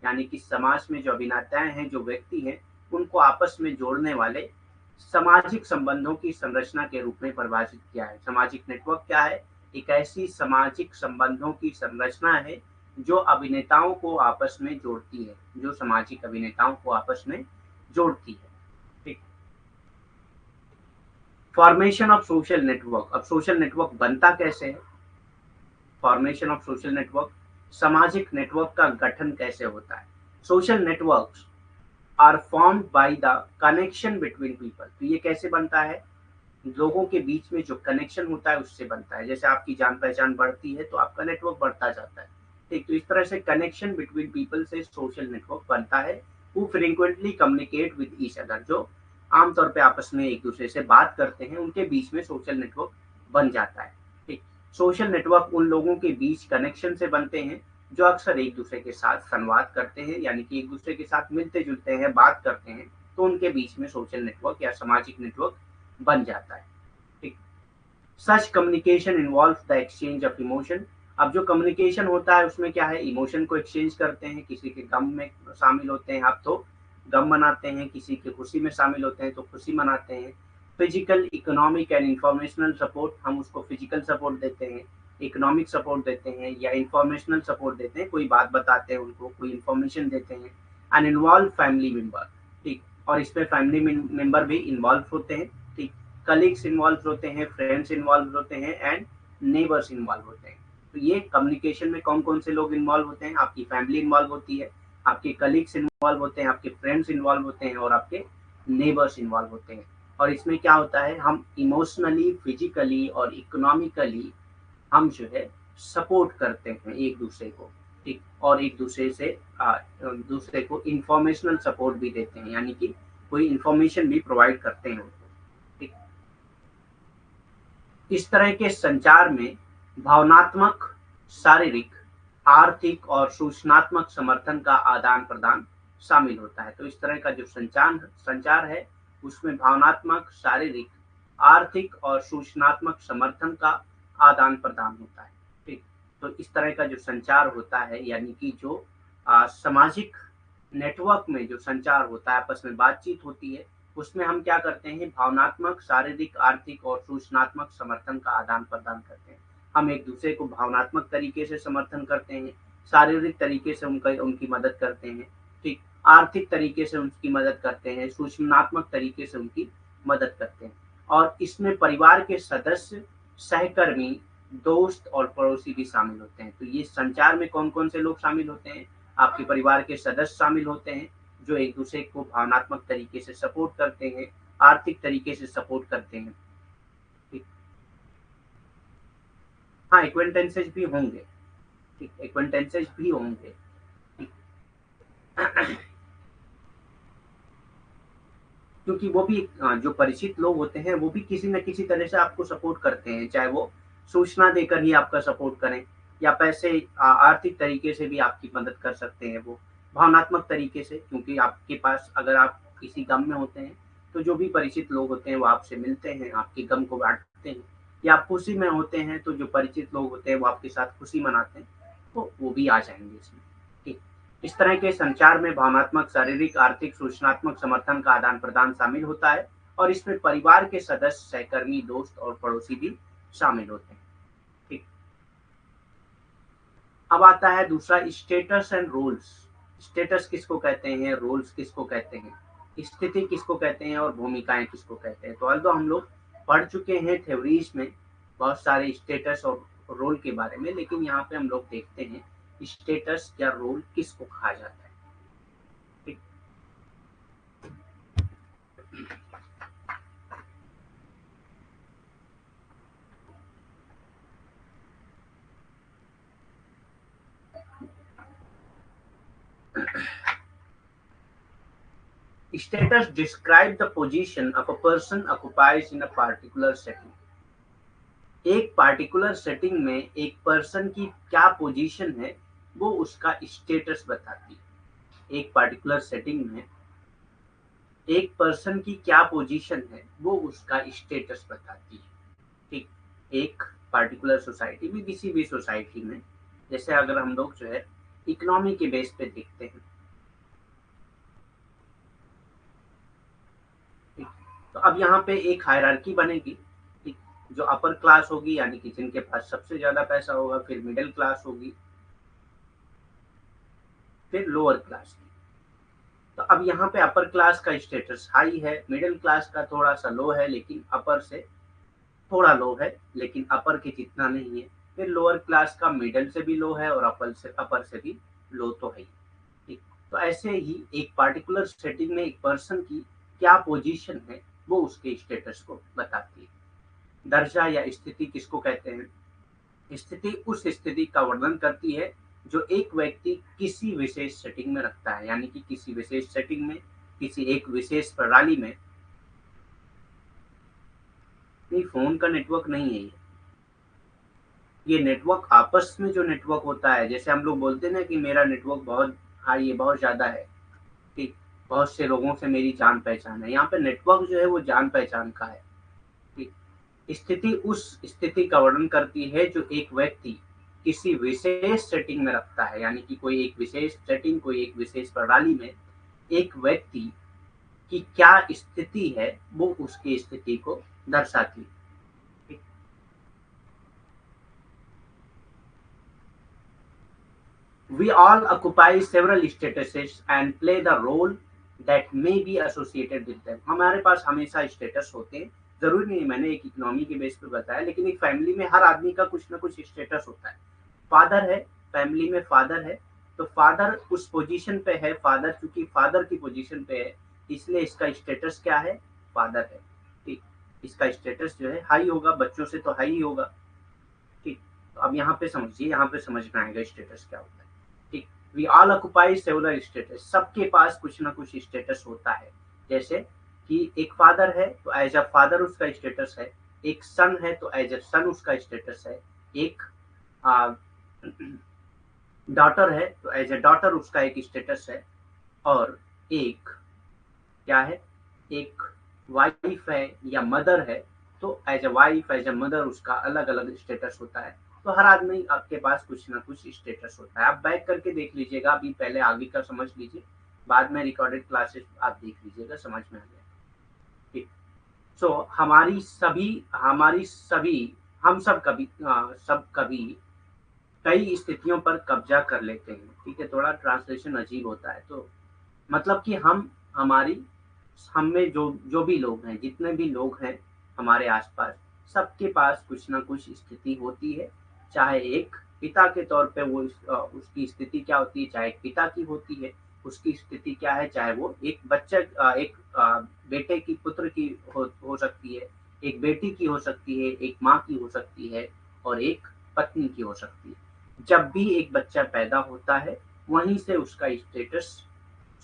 यानी कि समाज में जो अभिनेताएं हैं, जो व्यक्ति हैं, उनको आपस में जोड़ने वाले सामाजिक संबंधों की संरचना के रूप में परिभाषित किया है। सामाजिक नेटवर्क क्या है, एक ऐसी सामाजिक संबंधों की संरचना है जो अभिनेताओं को आपस में जोड़ती है, जो सामाजिक अभिनेताओं को आपस में जोड़ती है, ठीक। Formation of social network. अब सोशल नेटवर्क बनता कैसे है, फॉर्मेशन ऑफ सोशल नेटवर्क, सामाजिक नेटवर्क का गठन कैसे होता है। Social networks are formed by the connection between people. तो ये कैसे बनता है, लोगों के बीच में जो कनेक्शन होता है उससे बनता है। जैसे आपकी जान पहचान बढ़ती है तो आपका नेटवर्क बढ़ता जाता है, ठीक। तो इस तरह से कनेक्शन बिटवीन पीपल से सोशल नेटवर्क बनता है। Who frequently communicate with each other, जो आमतौर पे आपस में एक दूसरे से बात करते हैं, उनके बीच में सोशल नेटवर्क बन जाता है, ठीक। सोशल नेटवर्क उन लोगों के बीच कनेक्शन से बनते हैं जो अक्सर एक दूसरे के साथ संवाद करते हैं, यानी कि एक दूसरे के साथ मिलते जुलते हैं, बात करते हैं, तो उनके बीच में सोशल नेटवर्क या सामाजिक नेटवर्क बन जाता है, ठीक। Such communication involve the exchange of emotion. अब जो कम्युनिकेशन होता है उसमें क्या है, इमोशन को एक्सचेंज करते हैं, किसी के गम में शामिल होते हैं आप तो गम मनाते हैं, किसी की खुशी में शामिल होते हैं तो खुशी मनाते हैं। Physical, economic and informational support, हम उसको फिजिकल सपोर्ट देते हैं, इकोनॉमिक सपोर्ट देते हैं या इंफॉर्मेशनल सपोर्ट देते हैं, कोई बात बताते हैं उनको, कोई इंफॉर्मेशन देते हैं। एंड इन्वॉल्व फैमिली मेंबर, ठीक। और इसमें फैमिली मेंबर भी इन्वॉल्व होते हैं, ठीक। कलीग्स इन्वॉल्व होते हैं, फ्रेंड्स इन्वॉल्व होते हैं एंड नेबर्स इन्वॉल्व होते हैं। तो ये कम्युनिकेशन में कौन कौन से लोग इन्वॉल्व होते हैं, आपकी फैमिली इन्वॉल्व होती है, आपके कलीग्स इन्वॉल्व होते हैं, आपके फ्रेंड्स इन्वॉल्व होते हैं और आपके नेबर्स इन्वॉल्व होते हैं। और इसमें क्या होता है, हम इमोशनली, फिजिकली और इकोनॉमिकली हम जो है सपोर्ट करते हैं एक दूसरे को, ठीक। और एक दूसरे से दूसरे को इंफॉर्मेशनल सपोर्ट भी देते हैं, यानी कि कोई इंफॉर्मेशन भी प्रोवाइड करते हैं उनको, ठीक। इस तरह के संचार में भावनात्मक, शारीरिक, आर्थिक और सूचनात्मक समर्थन का आदान प्रदान शामिल होता है। तो इस तरह का जो संचार है उसमें भावनात्मक, शारीरिक, आर्थिक और सूचनात्मक समर्थन का आदान प्रदान होता है, ठीक। तो इस तरह का जो संचार होता है, यानी कि जो सामाजिक नेटवर्क में जो संचार होता है, आपस में बातचीत होती है, उसमें हम क्या करते हैं, भावनात्मक, शारीरिक, आर्थिक और सूचनात्मक समर्थन का आदान प्रदान करते हैं। हम एक दूसरे को भावनात्मक तरीके से समर्थन करते हैं, शारीरिक तरीके से उनकी मदद करते हैं, ठीक। आर्थिक तरीके से उनकी मदद करते हैं, सूचनात्मक तरीके से उनकी मदद करते हैं। और इसमें परिवार के सदस्य, सहकर्मी, दोस्त और पड़ोसी भी शामिल होते हैं। तो ये संचार में कौन कौन से लोग शामिल होते हैं, आपके परिवार के सदस्य शामिल होते हैं जो एक दूसरे को भावनात्मक तरीके से सपोर्ट करते हैं, आर्थिक तरीके से सपोर्ट करते हैं, ठीक। हाँ, एक्वेंटेंसेज भी होंगे, ठीक, एक्वेंटेंसेज भी होंगे, ठीक। क्योंकि वो भी जो परिचित लोग होते हैं वो भी किसी न किसी तरह से आपको सपोर्ट करते हैं, चाहे वो सूचना देकर ही आपका सपोर्ट करें या पैसे आर्थिक तरीके से भी आपकी मदद कर सकते हैं वो, भावनात्मक तरीके से, क्योंकि आपके पास अगर आप किसी गम में होते हैं, तो जो भी परिचित लोग होते हैं वो आपसे मिलते हैं, आपके गम को बाँटते हैं, या आप खुशी में होते हैं तो जो परिचित लोग होते हैं वो आपके साथ खुशी मनाते हैं, तो वो भी आ जाएँगे इसमें। ठीक। इस तरह के संचार में भावनात्मक, शारीरिक, आर्थिक, सूचनात्मक समर्थन का आदान-प्रदान शामिल होता है और इसमें परिवार के सदस्य, सहकर्मी, दोस्त और पड़ोसी भी शामिल होते हैं। ठीक। अब आता है दूसरा, स्टेटस एंड रोल्स। स्टेटस किसको कहते हैं, रोल्स किसको कहते हैं, स्थिति किसको कहते हैं और भूमिकाएँ किसको कहते हैं। तो ऑल्दो हम लोग पढ़ चुके हैं थ्योरीज़ में बहुत सारे स्टेटस और रोल के बारे में, लेकिन यहाँ पे हम लोग देखते हैं स्टेटस या रोल किसको कहा जाता है। ठीक। Status describe the position of a person occupies in a particular setting. एक पार्टिकुलर सेटिंग में एक पर्सन की क्या पोजीशन है वो उसका स्टेटस बताती है। एक पार्टिकुलर सेटिंग में एक पर्सन की क्या पोजीशन है वो उसका स्टेटस बताती है। ठीक। एक पार्टिकुलर सोसाइटी में, किसी भी सोसाइटी में, जैसे अगर हम लोग जो है इकोनॉमी के बेस पे देखते हैं, तो अब यहाँ पे एक हायरार्की बनेगी। ठीक। जो अपर क्लास होगी यानी कि जिनके पास सबसे ज्यादा पैसा होगा, फिर मिडिल क्लास होगी, फिर लोअर क्लास की। तो अब यहाँ पे अपर क्लास का स्टेटस हाई है, मिडिल क्लास का थोड़ा सा लो है लेकिन अपर से थोड़ा लो है, लेकिन अपर के जितना नहीं है। फिर लोअर क्लास का मिडिल से भी लो है और अपर से भी लो तो है ही। ठीक। तो ऐसे ही एक पार्टिकुलर सेटिंग में एक पर्सन की क्या पोजीशन है वो उसके स्टेटस को बताती है। दर्जा या स्थिति किसको कहते हैं? स्थिति उस स्थिति का वर्णन करती है जो एक व्यक्ति किसी विशेष सेटिंग में रखता है, यानी कि किसी विशेष सेटिंग में, किसी एक विशेष प्रणाली में। नहीं, फोन का नेटवर्क नहीं है ये नेटवर्क आपस में जो नेटवर्क होता है, जैसे हम लोग बोलते हैं ना कि मेरा नेटवर्क बहुत हाई है, बहुत ज्यादा है। ठीक। बहुत से लोगों से मेरी जान पहचान है, यहाँ पे नेटवर्क जो है वो जान पहचान का है। ठीक। स्थिति उस स्थिति का वर्णन करती है जो एक व्यक्ति किसी विशेष सेटिंग में रखता है, यानी कि कोई एक विशेष सेटिंग, कोई एक विशेष प्रणाली में एक व्यक्ति की क्या स्थिति है वो उसकी स्थिति को दर्शाती है। We all occupy several statuses and play the role that may be associated with them. हमारे पास हमेशा स्टेटस होते हैं, जरूरी नहीं, मैंने एक इकोनॉमी के बेस पे बताया, लेकिन एक फैमिली में हर आदमी का कुछ ना कुछ स्टेटस होता है। फादर है, फैमिली में फादर है, तो फादर उस पोजीशन पे है, फादर चूंकि फादर की पोजीशन पे है इसलिए इसका स्टेटस क्या है, फादर है। ठीक। इसका स्टेटस जो है हाई होगा, बच्चों से तो हाई होगा। ठीक। तो अब यहाँ पे समझिए, यहाँ पे समझ में आएगा स्टेटस क्या होता है। ठीक। We all occupy several status, सबके पास कुछ ना कुछ स्टेटस होता है। जैसे कि एक फादर है तो एज अ फादर उसका स्टेटस है, एक सन है तो एज अ सन उसका स्टेटस है, एक डॉटर है तो एज अ डॉटर उसका एक स्टेटस है, और एक क्या है, एक वाइफ है या मदर है तो as a wife, as a mother उसका अलग अलग स्टेटस होता है। तो हर आदमी आपके पास कुछ ना कुछ स्टेटस होता है। आप बैक करके देख लीजिएगा, अभी पहले आगे का समझ लीजिए, बाद में रिकॉर्डेड क्लासेस आप देख लीजिएगा, समझ में आ जाएगा। ठीक। सो हमारी सभी हम सब कभी कई स्थितियों पर कब्जा कर लेते हैं। ठीक है, थोड़ा ट्रांसलेशन अजीब होता है, तो मतलब कि हम में जो जो भी लोग हैं, जितने भी लोग हैं हमारे आसपास, सबके पास कुछ ना कुछ स्थिति होती है। चाहे एक पिता के तौर पे वो उसकी स्थिति क्या होती है, चाहे एक पिता की होती है उसकी स्थिति क्या है, चाहे वो एक बच्चा एक बेटे की, पुत्र की हो सकती है, एक बेटी की हो सकती है, एक माँ की हो सकती है, और एक पत्नी की हो सकती है। जब भी एक बच्चा पैदा होता है वहीं से उसका स्टेटस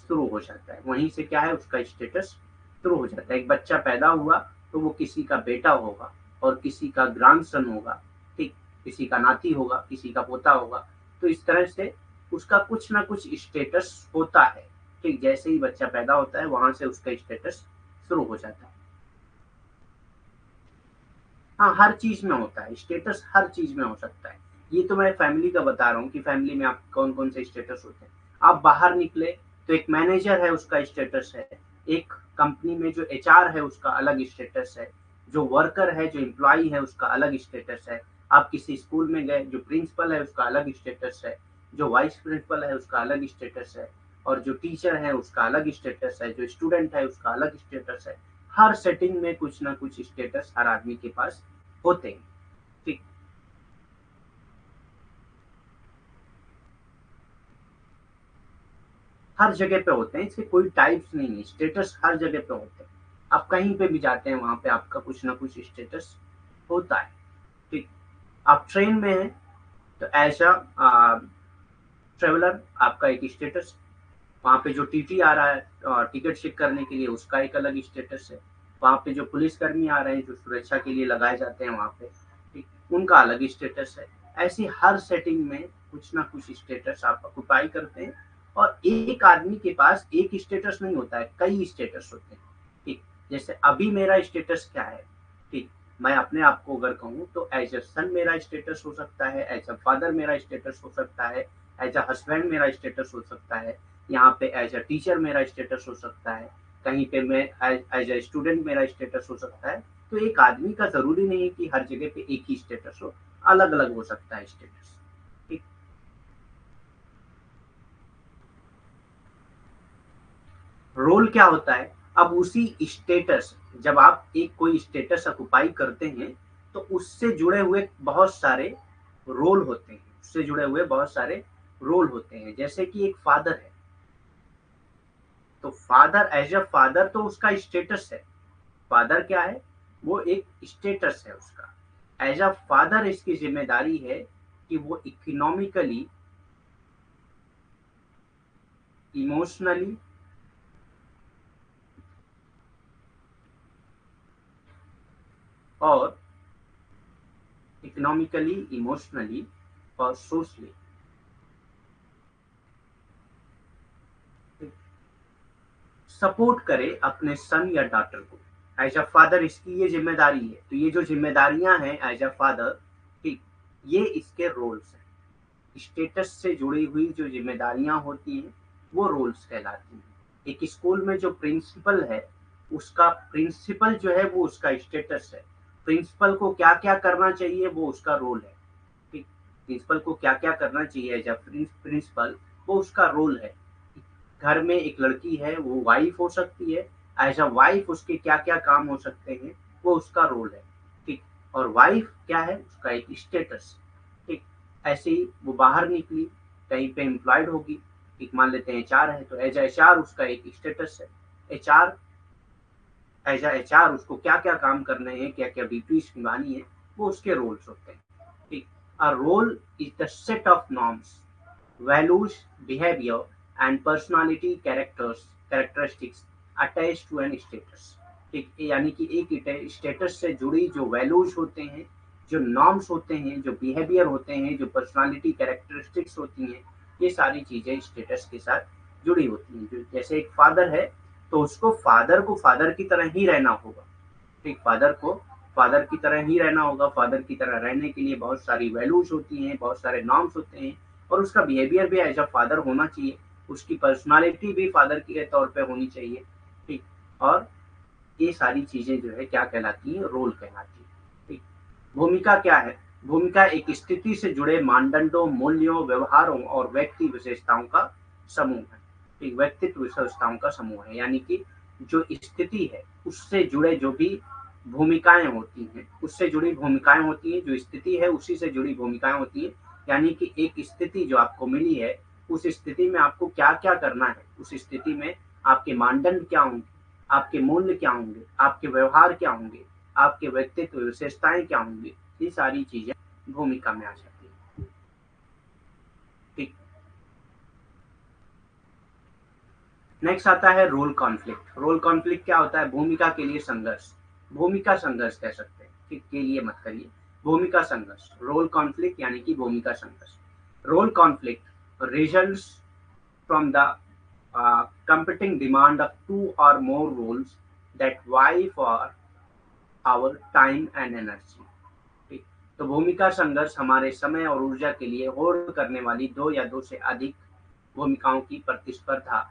शुरू हो जाता है, वहीं से क्या है, उसका स्टेटस शुरू हो जाता है। एक बच्चा पैदा हुआ तो वो किसी का बेटा होगा और किसी का ग्रैंडसन होगा, ठीक, किसी का नाती होगा, किसी का पोता होगा। तो इस तरह से उसका कुछ ना कुछ स्टेटस होता है, ठीक। जैसे ही बच्चा पैदा होता है वहां से उसका स्टेटस शुरू हो जाता है। हाँ, हर चीज में होता है स्टेटस, हर चीज में हो सकता है। ये तो मैं फैमिली का बता रहा हूँ कि फैमिली में आप कौन कौन से स्टेटस होते हैं। आप बाहर निकले तो एक मैनेजर है उसका स्टेटस है, एक कंपनी में जो एचआर है उसका अलग स्टेटस है, जो वर्कर है जो एम्प्लॉय है उसका अलग स्टेटस है। आप किसी स्कूल में गए, जो प्रिंसिपल है उसका अलग स्टेटस है, जो वाइस प्रिंसिपल है उसका अलग स्टेटस है, और जो टीचर है उसका अलग स्टेटस है, जो स्टूडेंट है उसका अलग स्टेटस है। हर सेटिंग में कुछ ना कुछ स्टेटस हर आदमी के पास होते हैं, ठीक। हर जगह पे होते हैं, इसके कोई टाइप्स नहीं है, स्टेटस हर जगह पे होते हैं। आप कहीं पे भी जाते हैं वहां पे आपका कुछ ना कुछ स्टेटस होता है, ठीक। आप ट्रेन में हैं तो एज अ ट्रेवलर आपका एक स्टेटस, वहाँ पे जो टीटी आ रहा है टिकट चेक करने के लिए उसका एक अलग स्टेटस है, वहाँ पे जो पुलिसकर्मी आ रहे हैं जो सुरक्षा के लिए लगाए जाते हैं वहाँ पे, ठीक, उनका अलग स्टेटस है। ऐसी हर सेटिंग में कुछ ना कुछ स्टेटस आप ऑक्युपाई करते हैं। और एक आदमी के पास एक स्टेटस नहीं होता है, कई स्टेटस होते हैं, ठीक। जैसे अभी मेरा स्टेटस क्या है, ठीक, मैं अपने आप को अगर कहूँ तो एज अ सन मेरा स्टेटस हो सकता है, एज अ फादर मेरा स्टेटस हो सकता है, एज अ हस्बैंड मेरा स्टेटस हो सकता है, यहाँ पे एज अ टीचर मेरा स्टेटस हो सकता है, कहीं पे मैं एज अ स्टूडेंट मेरा स्टेटस हो सकता है। तो एक आदमी का जरूरी नहीं है कि हर जगह पे एक ही स्टेटस हो, अलग अलग हो सकता है स्टेटस, ठीक। रोल क्या होता है, अब उसी स्टेटस, जब आप एक कोई स्टेटस ऑक्युपाई करते हैं तो उससे जुड़े हुए बहुत सारे रोल होते हैं, उससे जुड़े हुए बहुत सारे रोल होते हैं। जैसे कि एक फादर है तो फादर एज अ फादर तो उसका स्टेटस है, फादर क्या है, वो एक स्टेटस है उसका। एज अ फादर इसकी जिम्मेदारी है कि वो इकोनॉमिकली, इमोशनली और इकोनॉमिकली, इमोशनली और सोशली सपोर्ट करे अपने सन या डॉटर को। एज अ फादर इसकी ये जिम्मेदारी है। तो ये जो जिम्मेदारियां हैं एज अ फादर, ठीक, ये इसके रोल्स हैं। स्टेटस से जुड़ी हुई जो जिम्मेदारियां होती हैं वो रोल्स कहलाती हैं। एक स्कूल में जो प्रिंसिपल है उसका, प्रिंसिपल जो है वो उसका स्टेटस है। प्रिंसिपल को क्या क्या करना चाहिए वो उसका रोल है, ठीक। प्रिंसिपल को क्या क्या करना चाहिए एज अ प्रिंसिपल, वो उसका रोल है। घर में एक लड़की है वो वाइफ हो सकती है, एज अ वाइफ उसके क्या क्या काम हो सकते हैं वो उसका रोल है, ठीक। और वाइफ क्या है, उसका एक स्टेटस, ठीक। ऐसे ही वो बाहर निकली, कहीं पे एम्प्लॉयड होगी, ठीक, मान लेते हैं एचआर है तो एज एचआर उसका एक स्टेटस है। एचआर, एज एच आर उसको क्या क्या काम करने हैं, क्या क्या ड्यूटीज निभानी है, वो उसके रोल्स होते हैं, ठीक। A role is the set of norms, values, behaviour and personality characteristics attach to an status, ठीक। यानी कि एक स्टेटस से जुड़ी जो वैल्यूज होते हैं, जो नॉर्म्स होते हैं, जो बिहेवियर होते हैं, जो पर्सनालिटी कैरेक्टरिस्टिक्स होती हैं, ये सारी चीजें स्टेटस के साथ जुड़ी होती हैं। जो जैसे एक फादर है तो उसको फादर को फादर की तरह ही रहना होगा, ठीक। फादर को फादर की तरह ही रहना होगा। फादर की तरह रहने के लिए बहुत सारी वैल्यूज होती हैं, बहुत सारे नॉर्म्स होते हैं, और उसका बिहेवियर भी एज अ फादर होना चाहिए। उसकी पर्सनालिटी भी फादर के तौर पे होनी चाहिए, ठीक। और ये सारी चीजें जो है क्या कहलाती है, रोल कहलाती है, ठीक। भूमिका क्या है, भूमिका एक स्थिति से जुड़े मानदंडों, मूल्यों, व्यवहारों और व्यक्ति विशेषताओं का समूह है, ठीक। व्यक्तित्व विशेषताओं का समूह है, यानी कि जो स्थिति है उससे जुड़े जो भी भूमिकाएं होती हैं, उससे जुड़ी भूमिकाएं होती हैं, जो स्थिति है उसी से जुड़ी भूमिकाएं होती हैं। यानी कि एक स्थिति जो आपको मिली है, उस स्थिति में आपको क्या क्या करना है, उस स्थिति में आपके मानदंड क्या होंगे, आपके मूल्य क्या होंगे, आपके व्यवहार क्या होंगे, आपके व्यक्तित्व विशेषताएं क्या होंगी, ये सारी चीजें भूमिका में आ जाती है, ठीक। नेक्स्ट आता है रोल कॉन्फ्लिक्ट। रोल कॉन्फ्लिक्ट क्या होता है? भूमिका के लिए संघर्ष। भूमिका संघर्ष कह सकते हैं, ठीक के लिए मत करिए, भूमिका संघर्ष। रोल कॉन्फ्लिक्ट यानी कि भूमिका संघर्ष। Role conflict results from the competing demand of two or more roles that vie for our time and energy। ठीक, तो भूमिका संघर्ष हमारे समय और ऊर्जा के लिए होड़ करने वाली दो या दो से अधिक भूमिकाओं की प्रतिस्पर्धा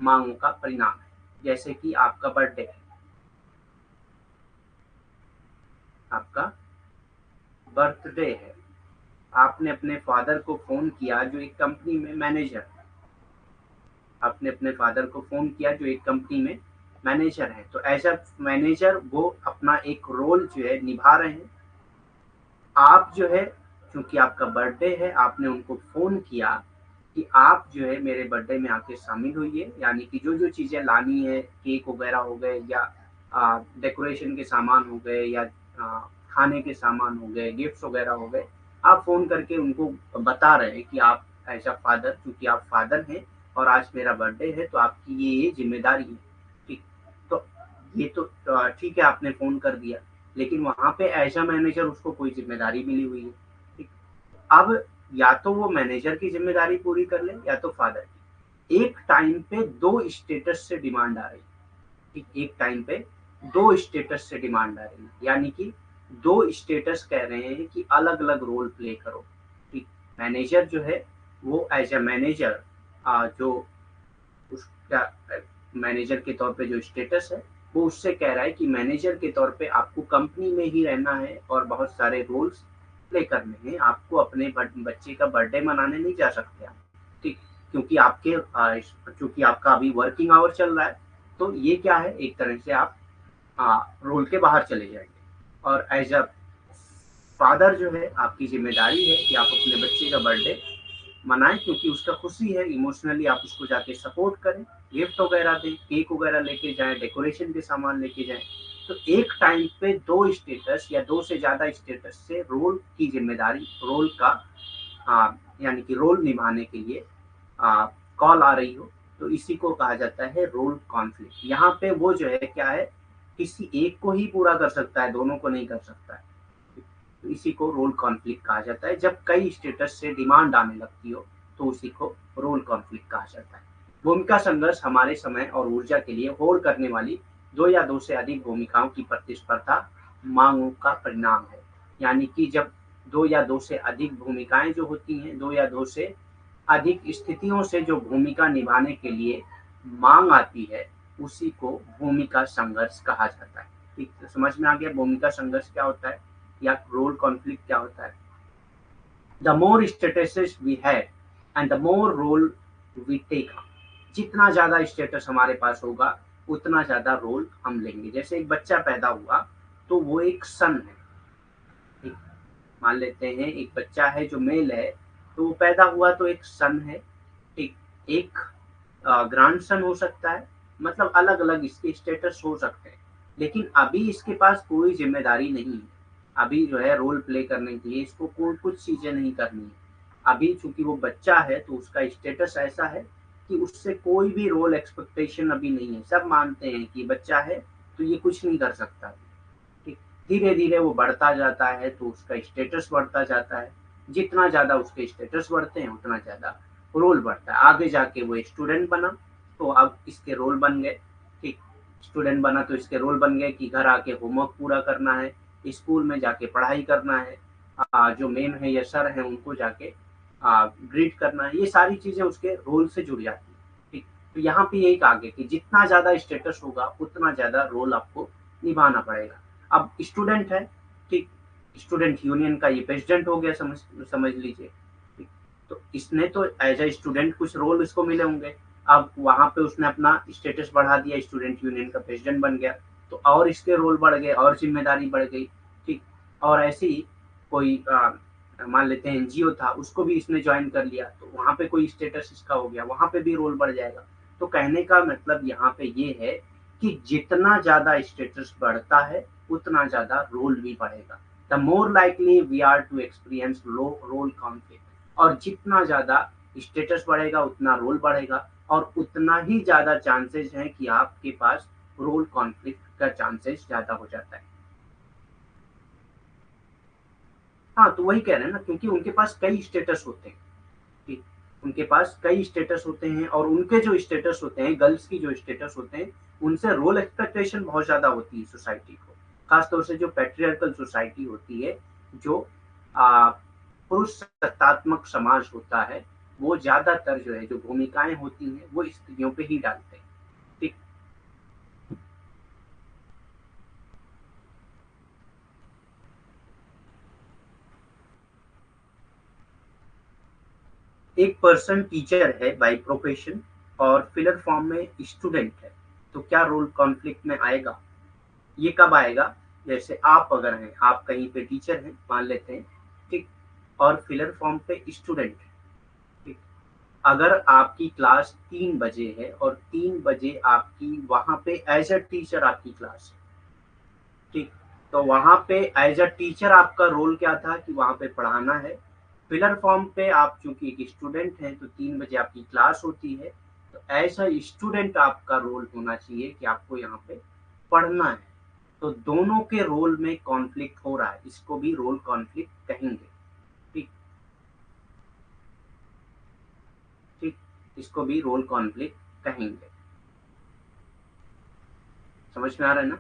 मांगों का परिणाम है। जैसे कि आपका बर्थडे है, आपका बर्थडे है, आपने अपने फादर को फोन किया जो एक कंपनी में मैनेजर है। आपने अपने फादर को फोन किया जो एक कंपनी में मैनेजर है। तो एज अ मैनेजर वो अपना एक रोल जो है निभा रहे हैं। आप जो है, क्योंकि आपका बर्थडे है, आपने उनको फोन किया कि आप जो है मेरे बर्थडे में आके शामिल होइए, यानी कि जो जो चीजें लानी है, केक वगैरह हो गए या डेकोरेशन के सामान हो गए या खाने के सामान हो गए, गिफ्ट्स वगैरह हो गए, आप फोन करके उनको बता रहे हैं कि आप एज अ फादर, क्योंकि आप फादर हैं और आज मेरा बर्थडे है तो आपकी ये जिम्मेदारी है। ठीक, तो ये तो ठीक है, आपने फोन कर दिया, लेकिन वहां पे एज अ मैनेजर उसको कोई जिम्मेदारी मिली हुई है। ठीक, अब या तो वो मैनेजर की जिम्मेदारी पूरी कर ले या तो फादर की। एक टाइम पे दो स्टेटस से डिमांड आ रही है। ठीक, एक टाइम पे दो स्टेटस से डिमांड आ रही है, यानी कि दो स्टेटस कह रहे हैं कि अलग अलग रोल प्ले करो। ठीक, मैनेजर जो है वो एज अ मैनेजर जो उसका मैनेजर के तौर पे जो स्टेटस है वो उससे कह रहा है कि मैनेजर के तौर पे आपको कंपनी में ही रहना है और बहुत सारे रोल्स प्ले करने हैं। आपको अपने बच्चे का बर्थडे मनाने नहीं जा सकते आप। ठीक, क्योंकि आपके क्योंकि आपका अभी वर्किंग आवर चल रहा है, तो ये क्या है, एक तरह से आप रोल के बाहर चले जाएंगे। और एज अ फादर जो है आपकी जिम्मेदारी है कि आप अपने बच्चे का बर्थडे मनाएं, क्योंकि उसका खुशी है, इमोशनली आप उसको जाके सपोर्ट करें, गिफ्ट वगैरह दें, केक वगैरह लेके जाएं, डेकोरेशन के सामान लेके जाएं। तो एक टाइम पे दो स्टेटस या दो से ज्यादा स्टेटस से रोल की जिम्मेदारी, रोल का यानी कि रोल निभाने के लिए कॉल आ रही हो, तो इसी को कहा जाता है रोल कॉन्फ्लिक्ट। यहाँ पे वो जो है क्या है, किसी एक को ही पूरा कर सकता है, दोनों को नहीं कर सकता है। तो इसी को रोल कॉन्फ्लिक्ट कहा जाता है। जब कई स्टेटस से डिमांड आने लगती हो तो उसी को रोल कॉन्फ्लिक्ट कहा जाता है। भूमिका संघर्ष हमारे समय और ऊर्जा के लिए होड़ करने वाली दो या दो से अधिक भूमिकाओं की प्रतिस्पर्धा मांगों का परिणाम है। यानी कि जब दो या दो से अधिक भूमिकाएं जो होती हैं, दो या दो से अधिक स्थितियों से जो भूमिका निभाने के लिए मांग आती है, उसी को भूमिका संघर्ष कहा जाता है। ठीक, तो समझ में आ गया भूमिका संघर्ष क्या होता है या रोल कॉन्फ्लिक्ट क्या होता है। The more statuses we have and the more role we take. जितना ज्यादा स्टेटस हमारे पास होगा उतना ज्यादा रोल हम लेंगे। जैसे एक बच्चा पैदा हुआ तो वो एक सन है। ठीक, मान लेते हैं एक बच्चा है जो मेल है, तो वो पैदा हुआ तो एक सन है। ठीक, एक ग्रांड सन हो सकता है, मतलब अलग अलग इसके स्टेटस हो सकते हैं, लेकिन अभी इसके पास कोई जिम्मेदारी नहीं है। अभी जो है रोल प्ले करने के लिए इसको कोई कुछ चीजें नहीं करनी है। अभी चूंकि वो बच्चा है तो उसका स्टेटस ऐसा है कि उससे कोई भी रोल एक्सपेक्टेशन अभी नहीं है। सब मानते हैं कि बच्चा है तो ये कुछ नहीं कर सकता। ठीक, धीरे धीरे वो बढ़ता जाता है तो उसका स्टेटस बढ़ता जाता है। जितना ज्यादा उसके स्टेटस बढ़ते हैं उतना ज्यादा रोल बढ़ता है। आगे जाके वो स्टूडेंट बना तो अब इसके रोल बन गए। ठीक, स्टूडेंट बना तो इसके रोल बन गए कि घर आके होमवर्क पूरा करना है, स्कूल में जाके पढ़ाई करना है, जो मैम है या सर है उनको जाके ग्रीट करना है। ये सारी चीजें उसके रोल से जुड़ जाती है। ठीक, तो यहाँ पे यही कहा गया कि जितना ज्यादा स्टेटस होगा उतना ज्यादा रोल आपको निभाना पड़ेगा। अब स्टूडेंट है, ठीक, स्टूडेंट यूनियन का ये प्रेसिडेंट हो गया, समझ समझ लीजिए। ठीक, तो इसने तो एज ए स्टूडेंट कुछ रोल इसको मिले होंगे। अब वहां पे उसने अपना स्टेटस बढ़ा दिया, स्टूडेंट यूनियन का प्रेसिडेंट बन गया, तो और इसके रोल बढ़ गए और जिम्मेदारी बढ़ गई। ठीक, और ऐसे ही कोई मान लेते हैं एनजीओ था, उसको भी इसने ज्वाइन कर लिया तो वहां पे कोई स्टेटस इसका हो गया, वहां पे भी रोल बढ़ जाएगा। तो कहने का मतलब यहाँ पे ये है कि जितना ज्यादा स्टेटस बढ़ता है उतना ज्यादा रोल भी बढ़ेगा। The more likely we are to experience low role conflict. और जितना ज्यादा स्टेटस बढ़ेगा उतना रोल बढ़ेगा और उतना ही ज़्यादा चांसेस हैं कि आपके पास रोल कॉन्फ्लिक्ट का चांसेस ज़्यादा हो जाता है। हाँ, तो वही कह रहे हैं ना, क्योंकि उनके पास कई स्टेटस होते हैं। ठीक, उनके पास कई स्टेटस होते हैं और उनके जो स्टेटस होते हैं, गर्ल्स की जो स्टेटस होते हैं, उनसे रोल एक्सपेक्टेशन बहुत ज़्यादा होती है सोसाइटी को। खास तौर से जो पैट्रियार्कल सोसाइटी होती है, जो पुरुष सत्तात्मक समाज होता है, वो ज़्यादातर जो है, जो भूमिकाएँ होती हैं, वो स्त्रियों पे ही डालते हैं। ठीक, एक पर्सन टीचर है बाय प्रोफेशन और फिलर फॉर्म में स्टूडेंट है, तो क्या रोल कॉन्फ्लिक्ट में आएगा? ये कब आएगा? जैसे आप अगर हैं, आप कहीं पे टीचर हैं, मान लेते हैं, ठीक, और फिलर फॉर्म पे स्टूडेंट है, ठीक। अगर आपकी क्लास 3 बजे है और 3 बजे आपकी वहाँ पे एज़ अ टीचर आपकी क्लास है, ठीक। तो वहाँ पे एज़ अ टीचर आपका रोल क्या था कि वहाँ पे पढ़ाना है। फिलर फॉर्म पे आप चूँकि एक स्टूडेंट हैं, तो 3 बजे आपकी क्लास होती है, तो एज़ अ स्टूडेंट आपका रोल होना चाहिए कि आपको यहाँ पे पढ़ना है। तो दोनों के रोल में कॉन्फ्लिक्ट हो रहा है, इसको भी रोल कॉन्फ्लिक्ट कहेंगे। ठीक, ठीक, इसको भी रोल कॉन्फ्लिक्ट कहेंगे। समझ में आ रहा है ना?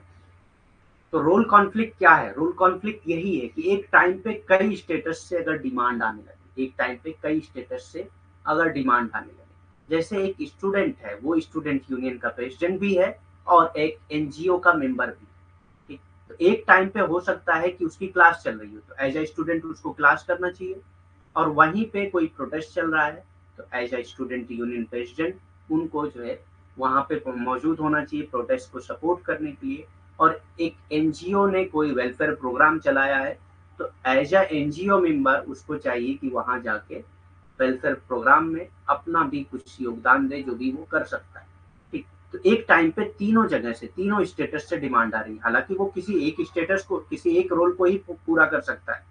तो रोल कॉन्फ्लिक्ट क्या है? रोल कॉन्फ्लिक्ट यही है कि एक टाइम पे कई स्टेटस से अगर डिमांड आने लगे, एक टाइम पे कई स्टेटस से अगर डिमांड आने लगे, जैसे एक स्टूडेंट है, वो स्टूडेंट यूनियन का प्रेसिडेंट भी है और एक एनजीओ का मेंबर भी। ठीक, तो एक टाइम पे हो सकता है कि उसकी क्लास चल रही हो, तो एज अ स्टूडेंट उसको क्लास करना चाहिए, और वहीं पे कोई प्रोटेस्ट चल रहा है, तो as a student union president उनको जो है वहाँ पे मौजूद होना चाहिए प्रोटेस्ट को सपोर्ट करने के लिए। और एक एनजीओ ने कोई वेलफेयर प्रोग्राम चलाया है, तो एज अ एनजीओ मेंबर उसको चाहिए कि वहाँ जाके वेलफेयर प्रोग्राम में अपना भी कुछ योगदान दे, जो भी वो कर सकता है। ठीक, तो एक टाइम पे तीनों जगह से, तीनों स्टेटस से डिमांड आ रही है, हालांकि वो किसी एक स्टेटस को, किसी एक रोल को ही पूरा कर सकता है।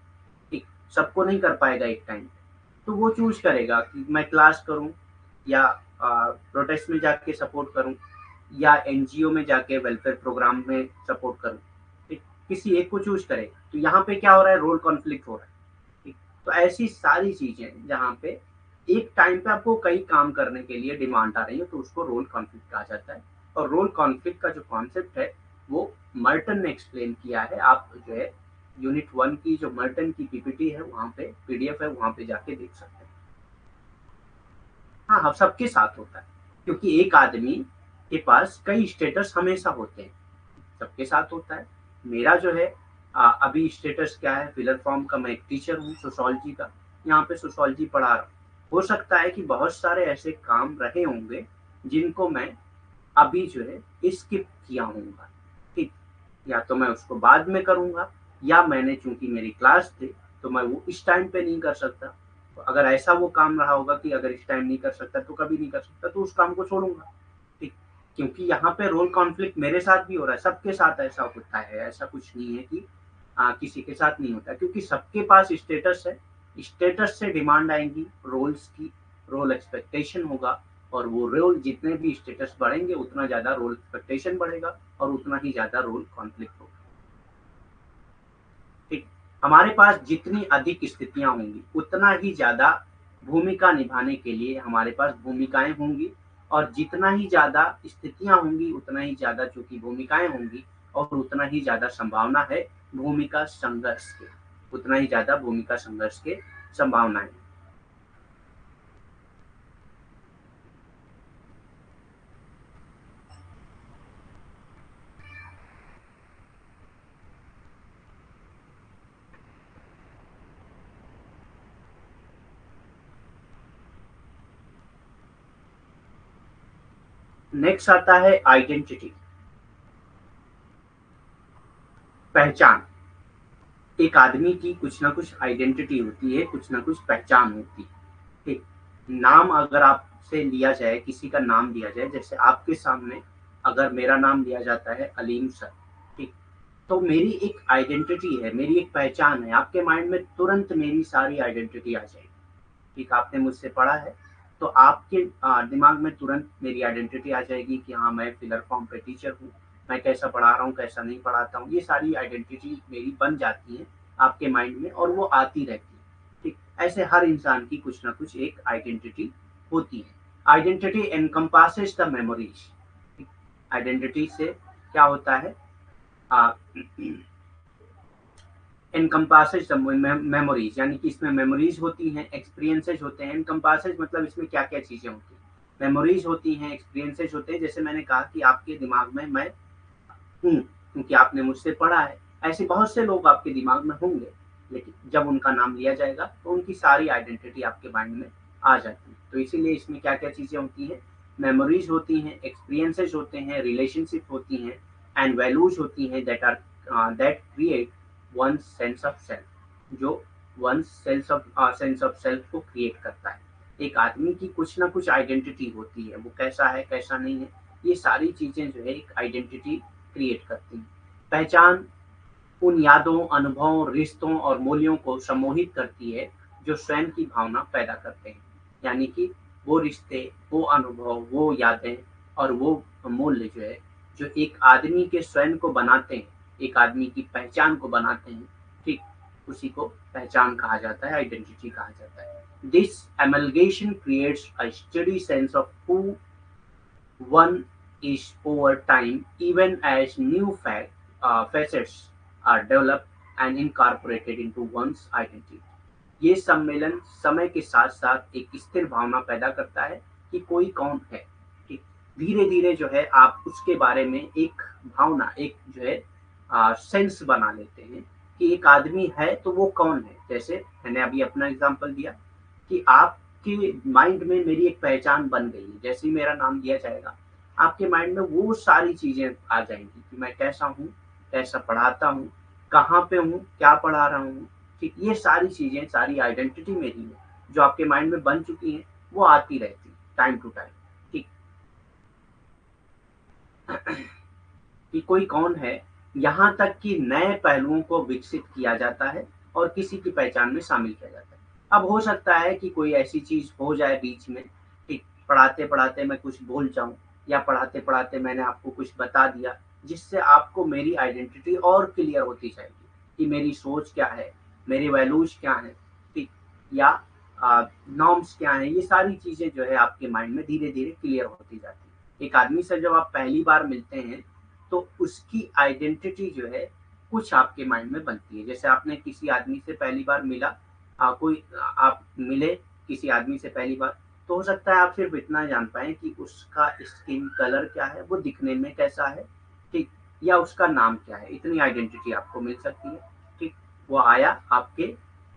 ठीक, सबको नहीं कर पाएगा एक टाइम पे, तो वो चूज करेगा कि मैं क्लास करूं या प्रोटेस्ट में जाके सपोर्ट करूं या एनजीओ में जाके वेलफेयर प्रोग्राम में सपोर्ट करूं। ठीक, किसी एक को चूज करेगा, तो यहाँ पे क्या हो रहा है? रोल कॉन्फ्लिक्ट हो रहा है। ठीक, तो ऐसी सारी चीजें जहाँ पे एक टाइम पे आपको कई काम करने के लिए डिमांड आ रही है, तो उसको रोल कॉन्फ्लिक्ट कहा जाता है। और रोल कॉन्फ्लिक्ट का जो कॉन्सेप्ट है, वो मर्टन ने एक्सप्लेन किया है। आप जो है यूनिट 1 की जो मर्टन की पीपीटी है, वहाँ पे पीडीएफ है, वहाँ पे जाके देख सकते हैं। हाँ, हाँ, सबके साथ होता है, क्योंकि एक आदमी के पास कई स्टेटस हमेशा होते हैं, सबके साथ होता है। मेरा जो है अभी स्टेटस क्या है? फिलर फॉर्म का मैं एक टीचर हूँ सोशोलॉजी का, यहाँ पे सोशोलॉजी पढ़ा रहा हूँ। हो सकता है कि बहुत सारे ऐसे काम रहे होंगे जिनको मैं अभी जो है स्किप किया होऊंगा। ठीक, या तो मैं उसको बाद में करूंगा, या मैंने चूंकि मेरी क्लास थी, तो मैं वो इस टाइम पे नहीं कर सकता। तो अगर ऐसा वो काम रहा होगा कि अगर इस टाइम नहीं कर सकता तो कभी नहीं कर सकता, तो उस काम को छोड़ूंगा। ठीक, क्योंकि यहाँ पे रोल कॉन्फ्लिक्ट मेरे साथ भी हो रहा है, सबके साथ ऐसा होता है, ऐसा कुछ नहीं है कि किसी के साथ नहीं होता, क्योंकि सबके पास स्टेटस है। स्टेटस से डिमांड आएंगी रोल्स की, रोल एक्सपेक्टेशन होगा, और वो रोल जितने भी स्टेटस बढ़ेंगे, उतना ज्यादा रोल एक्सपेक्टेशन बढ़ेगा और उतना ही ज्यादा रोल कॉन्फ्लिक्ट होगा। ठीक, हमारे पास जितनी अधिक स्थितियां होंगी, उतना ही ज्यादा भूमिका निभाने के लिए हमारे पास भूमिकाएं होंगी, और जितना ही ज्यादा स्थितियां होंगी, उतना ही ज्यादा चूंकि भूमिकाएं होंगी, और उतना ही ज्यादा संभावना है भूमिका संघर्ष के, उतना ही ज्यादा भूमिका संघर्ष के संभावनाएं। नेक्स्ट आता है आइडेंटिटी, पहचान। एक आदमी की कुछ ना कुछ आइडेंटिटी होती है, कुछ ना कुछ पहचान होती है। ठीक, नाम अगर आपसे लिया जाए, किसी का नाम लिया जाए, जैसे आपके सामने अगर मेरा नाम लिया जाता है अलीम सर, ठीक, तो मेरी एक आइडेंटिटी है, मेरी एक पहचान है, आपके माइंड में तुरंत मेरी सारी आइडेंटिटी आ जाएगी। ठीक, आपने मुझसे पढ़ा है, तो आपके दिमाग में तुरंत मेरी आइडेंटिटी आ जाएगी कि हाँ, मैं फिलर फॉर्म पे टीचर हूँ, मैं कैसा पढ़ा रहा हूँ, कैसा नहीं पढ़ाता हूँ। ये सारी आइडेंटिटी मेरी बन जाती है आपके माइंड में और वो आती रहती है। ठीक, ऐसे हर इंसान की कुछ ना कुछ एक आइडेंटिटी होती है। Identity encompasses the memories. Identity से क्या होता है, एनकम्पासेस द मेमोरीज, यानी कि इसमें मेमोरीज होती हैं, एक्सपीरियंसेस होते हैं। एनकम्पासेस मतलब इसमें क्या क्या चीजें होती हैं, मेमोरीज होती हैं, एक्सपीरियंसेस होते हैं। जैसे मैंने कहा कि आपके दिमाग में मैं हूँ क्योंकि आपने मुझसे पढ़ा है। ऐसे बहुत से लोग आपके दिमाग में होंगे, लेकिन जब उनका नाम लिया जाएगा तो उनकी सारी आइडेंटिटी आपके माइंड में आ जाती है। तो इसीलिए इसमें क्या क्या चीजें होती हैं, मेमोरीज होती हैं, एक्सपीरियंसेस होते हैं, रिलेशनशिप होती हैं, एंड वैल्यूज होती हैं that create one sense of self, जो वन सेंस ऑफ सेल्फ को क्रिएट करता है। एक आदमी की कुछ ना कुछ आइडेंटिटी होती है, वो कैसा है कैसा नहीं है, ये सारी चीजें जो है एक आइडेंटिटी क्रिएट करती हैं। पहचान उन यादों, अनुभवों, रिश्तों और मूल्यों को सम्मोहित करती है जो स्वयं की भावना पैदा करते हैं। यानी कि वो रिश्ते, वो अनुभव, वो यादें और वो मूल्य जो है, जो एक आदमी के स्वयं को बनाते हैं, एक आदमी की पहचान को बनाते हैं। ठीक, उसी को पहचान कहा जाता है, आइडेंटिटी कहा जाता है। This amalgamation creates a steady sense of who one is over time, even as new facets are developed and incorporated into one's identity. ये सम्मेलन समय के साथ साथ एक स्थिर भावना पैदा करता है कि कोई कौन है। ठीक, धीरे धीरे जो है आप उसके बारे में एक भावना, एक जो है सेंस बना लेते हैं कि एक आदमी है तो वो कौन है। जैसे मैंने अभी अपना एग्जांपल दिया कि आपके माइंड में मेरी एक पहचान बन गई है। जैसे ही मेरा नाम दिया जाएगा, आपके माइंड में वो सारी चीजें आ जाएंगी कि मैं कैसा हूँ, कैसा पढ़ाता हूँ, कहाँ पे हूँ, क्या पढ़ा रहा हूँ। ठीक, ये सारी चीजें, सारी आइडेंटिटी मेरी है जो आपके माइंड में बन चुकी है, वो आती रहती है टाइम टू टाइम। ठीक, कि कोई कौन है, यहाँ तक कि नए पहलुओं को विकसित किया जाता है और किसी की पहचान में शामिल किया जाता है। अब हो सकता है कि कोई ऐसी चीज हो जाए बीच में, ठीक, पढ़ाते पढ़ाते मैं कुछ भूल जाऊं, या पढ़ाते पढ़ाते मैंने आपको कुछ बता दिया जिससे आपको मेरी आइडेंटिटी और क्लियर होती जाएगी कि मेरी सोच क्या है, मेरी वैल्यूज क्या है। ठीक, या नॉर्म्स क्या है, ये सारी चीजें जो है आपके माइंड में धीरे धीरे क्लियर होती जाती है। एक आदमी से जब आप पहली बार मिलते हैं तो उसकी आइडेंटिटी जो है कुछ आपके माइंड में बनती है। जैसे आपने किसी आदमी से पहली बार मिला, आप मिले किसी आदमी से पहली बार, तो हो सकता है आप सिर्फ इतना जान पाए कि उसका स्किन कलर क्या है, वो दिखने में कैसा है। ठीक, या उसका नाम क्या है, इतनी आइडेंटिटी आपको मिल सकती है। ठीक, वो आया आपके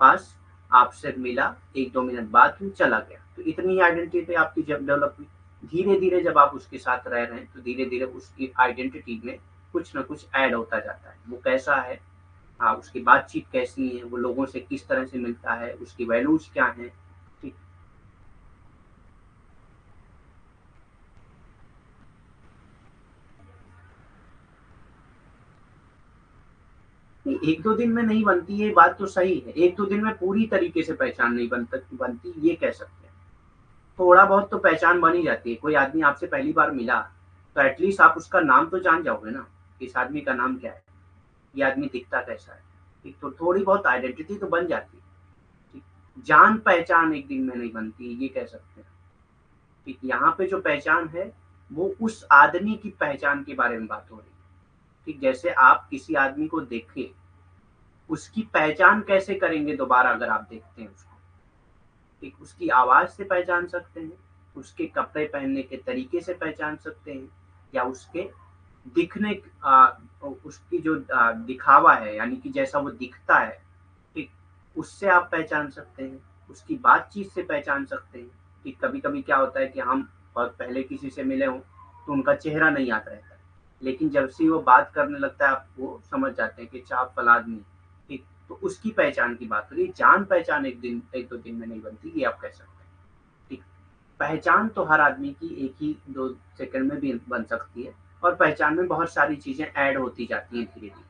पास, आपसे मिला, एक दो मिनट बाद फिर चला गया, तो इतनी आइडेंटिटी आपकी जब डेवलप हुई। धीरे धीरे जब आप उसके साथ रह रहे हैं तो धीरे धीरे उसकी आइडेंटिटी में कुछ ना कुछ ऐड होता जाता है। वो कैसा है, हाँ, उसकी बातचीत कैसी है, वो लोगों से किस तरह से मिलता है, उसकी वैल्यूज क्या है। ठीक, एक दो दिन में नहीं बनती, ये बात तो सही है। एक दो दिन में पूरी तरीके से पहचान नहीं बनती, ये कह सकते हैं। थोड़ा बहुत तो पहचान बन ही जाती है। कोई आदमी आपसे पहली बार मिला तो एटलीस्ट आप उसका नाम तो जान जाओगे ना, इस आदमी का नाम क्या है, ये आदमी दिखता कैसा है। ठीक, तो थोड़ी बहुत आइडेंटिटी तो बन जाती है। ठीक, जान पहचान एक दिन में नहीं बनती, ये कह सकते हैं। ठीक, यहाँ पे जो पहचान है वो उस आदमी की पहचान के बारे में बात हो रही है। ठीक, जैसे आप किसी आदमी को देखे, उसकी पहचान कैसे करेंगे दोबारा अगर आप देखते हैं उसको। ठीक, उसकी आवाज से पहचान सकते हैं, उसके कपड़े पहनने के तरीके से पहचान सकते हैं, या उसके दिखने उसकी जो दिखावा है, यानी कि जैसा वो दिखता है, ठीक, उससे आप पहचान सकते हैं, उसकी बातचीत से पहचान सकते हैं। कि कभी-कभी क्या होता है कि हम बहुत पहले किसी से मिले हों, तो उनका चेहरा नहीं याद रहता है। लेकिन जब से वो बात करने लगता है, आप वो समझ जाते हैं कि अच्छा आप फलाँ आदमी हैं, ठीक। तो उसकी पहचान की बात हो रही है, जान-पहचान 1 दो दिन में नहीं बनती, ये आप कह सकते हैं, ठीक। पहचान तो हर आदमी की 1 ही 2 सेकंड में भी बन सकती है, और पहचान में बहुत सारी चीज़ें ऐड होती जाती हैं धीरे-धीरे,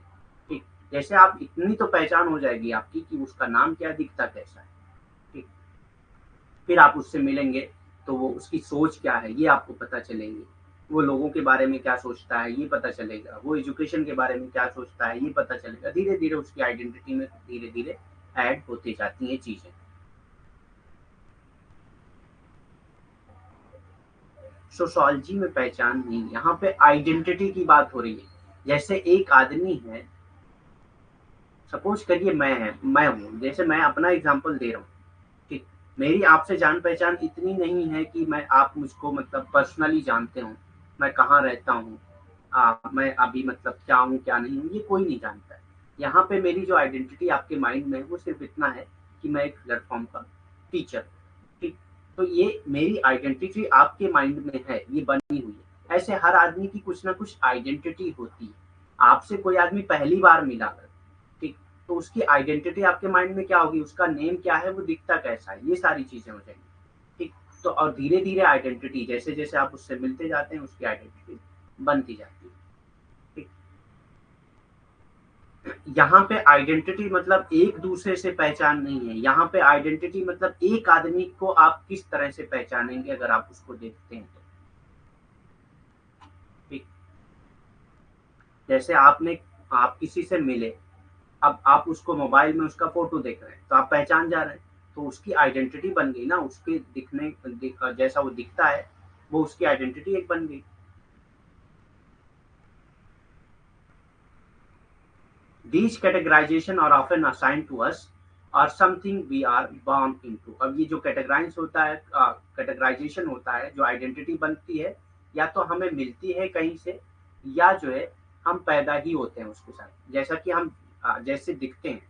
ठीक। जैसे आप इतनी तो पहचान हो जाएगी आपकी कि उसका नाम क्या है, दिखता कैसा है, ठीक। फिर आप उससे मिलेंगे, तो वो उसकी सोच क्या है ये आपको पता चलेंगी। वो लोगों के बारे में क्या सोचता है ये पता चलेगा, वो एजुकेशन के बारे में क्या सोचता है ये पता चलेगा। धीरे-धीरे उसकी आइडेंटिटी में धीरे-धीरे ऐड होती जाती हैं चीज़ें। सोशियोलॉजी में पहचान नहीं, यहाँ पे आइडेंटिटी की बात हो रही है। जैसे एक आदमी है, सपोज़ करिए मैं हूँ, जैसे मैं अपना एग्ज़ाम्पल दे रहा हूँ, ठीक। मेरी आपसे जान-पहचान इतनी नहीं है कि आप मुझको मतलब पर्सनली जानते हो, मैं कहाँ रहता हूँ, मैं अभी मतलब क्या हूँ, क्या नहीं हूँ, ये कोई नहीं जानता है। यहाँ पे मेरी जो आइडेंटिटी आपके माइंड में है, वो सिर्फ़ इतना है कि मैं एक प्लेटफ़ॉर्म का टीचर हूँ, ठीक। तो ये मेरी आइडेंटिटी आपके माइंड में है, ये बनी हुई है। ऐसे हर आदमी की कुछ ना कुछ आइडेंटिटी होती है। आपसे कोई आदमी पहली बार मिला है, ठीक, तो उसकी आइडेंटिटी आपके माइंड में क्या होगी, उसका नेम क्या है, वो दिखता कैसा है, ये सारी चीज़ें हो जाएँगी, ठीक। तो और धीरे-धीरे आइडेंटिटी जैसे-जैसे आप उससे मिलते जाते हैं, उसकी आइडेंटिटी बनती जाती है, ठीक। यहाँ पे आइडेंटिटी मतलब एक-दूसरे से पहचान नहीं है, यहाँ पे आइडेंटिटी मतलब एक आदमी को आप किस तरह से पहचानेंगे अगर आप उसको देखते हैं तो, ठीक। जैसे आप किसी से मिले, अब आप उसको मोबाइल में उसका फ़ोटो देख रहे हैं, तो आप पहचान जा रहे हैं, तो उसकी आइडेंटिटी बन गई ना, उसके जैसा वो दिखता है, वो उसकी आइडेंटिटी एक बन गई। These categorization are often assigned to us or something we are born into। अब ये जो कैटेगराइजेशन होता है, जो आइडेंटिटी बनती है, या तो हमें मिलती है कहीं से, या जो है हम पैदा ही होते हैं उसके साथ। जैसा कि हम जैसे दिखते हैं,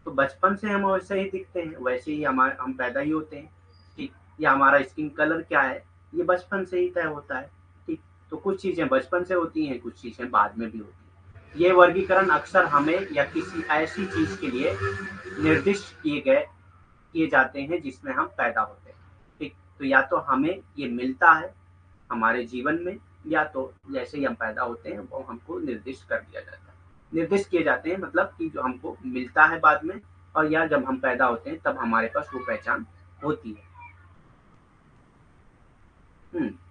तो बचपन से हम वैसे ही दिखते हैं, वैसे ही हम पैदा ही होते हैं, ठीक। या हमारा स्किन कलर क्या है, ये बचपन से ही तय होता है, ठीक। तो कुछ चीज़ें बचपन से होती हैं, कुछ चीज़ें बाद में भी होती हैं। ये वर्गीकरण अक्सर हमें या किसी ऐसी चीज़ के लिए निर्दिष्ट किए जाते हैं जिसमें हम पैदा होते हैं, ठीक। तो या तो हमें ये मिलता है हमारे जीवन में, या तो जैसे ही हम पैदा होते हैं वो हमको निर्दिष्ट कर दिया जाता है। निर्दिष्ट किए जाते हैं मतलब कि जो हमको मिलता है बाद में, और या जब हम पैदा होते हैं तब हमारे पास वो पहचान होती है।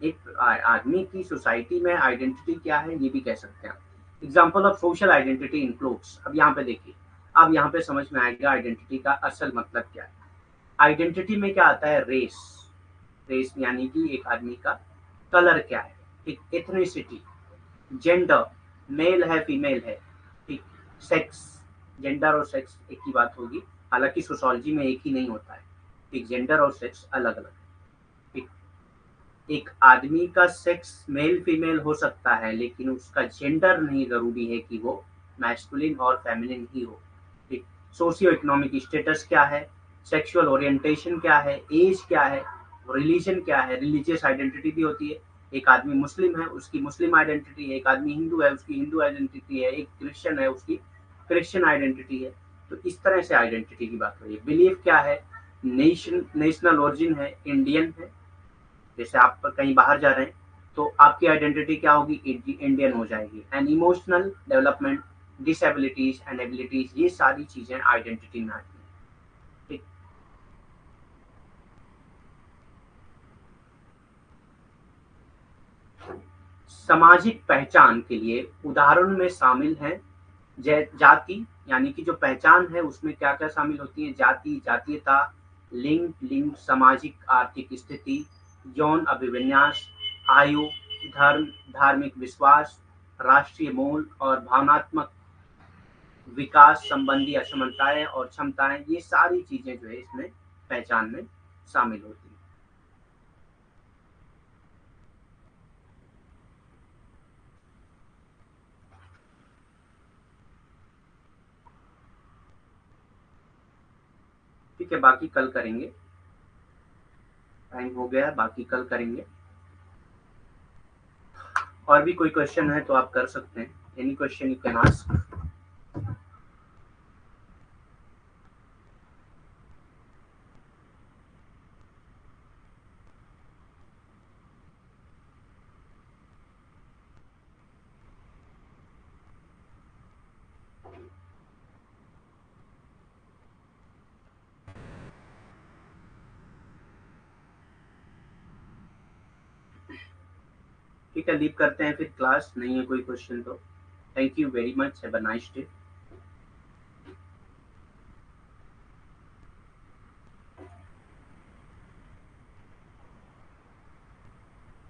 एक आदमी की सोसाइटी में आइडेंटिटी क्या है ये भी कह सकते हैं आप। Example of social identity includes, अब यहाँ पे देखिए, अब यहाँ पे समझ में आएगा आइडेंटिटी का असल मतलब क्या है। आइडेंटिटी में क्या आता है, रेस। रेस यानी कि एक आदमी का कलर क्या है, ठीक। एथनिसिटी, जेंडर, मेल है फीमेल है, ठीक। सेक्स, जेंडर और सेक्स एक ही बात होगी, हालांकि सोशोलॉजी में एक ही नहीं होता है, ठीक। जेंडर और सेक्स अलग अलग, ठीक। एक आदमी का सेक्स मेल फीमेल हो सकता है, लेकिन उसका जेंडर नहीं जरूरी है कि वो मैस्कुलिन और फेमिनिन ही हो, ठीक। सोशियो इकोनॉमिक स्टेटस क्या है, सेक्सुअल ओरिएंटेशन क्या है, एज क्या है, रिलीजन क्या है, रिलीजियस आइडेंटिटी भी होती है। एक आदमी मुस्लिम है, उसकी मुस्लिम आइडेंटिटी है, एक आदमी हिंदू है, उसकी हिंदू आइडेंटिटी है, एक क्रिश्चियन है, उसकी क्रिश्चियन आइडेंटिटी है। तो इस तरह से आइडेंटिटी की बात हो रही है। बिलीफ क्या है, नेशनल ओरिजिन है, इंडियन है। जैसे आप कहीं बाहर जा रहे हैं, तो आपकी आइडेंटिटी क्या होगी, इंडियन हो जाएगी। And emotional development, disabilities and abilities, ये सारी चीजें आइडेंटिटी में आती हैं, ठीक। सामाजिक पहचान के लिए उदाहरण में शामिल हैं जाति, यानी कि जो पहचान है उसमें क्या क्या शामिल होती है, जाति, जातीयता, लिंग, सामाजिक आर्थिक स्थिति, यौन अभिविन्यास, आयु, धर्म, धार्मिक विश्वास, राष्ट्रीय मूल और भावनात्मक विकास संबंधी असमानताएं और क्षमताएं, ये सारी चीजें जो है इसमें पहचान में शामिल होती है। ठीक है, बाकी कल करेंगे, टाइम हो गया है, बाकी कल करेंगे। और भी कोई क्वेश्चन है तो आप कर सकते हैं, any question you can ask. ठीक है, लीव करते हैं फिर क्लास, नहीं है कोई क्वेश्चन तो। Thank you very much, have a nice day.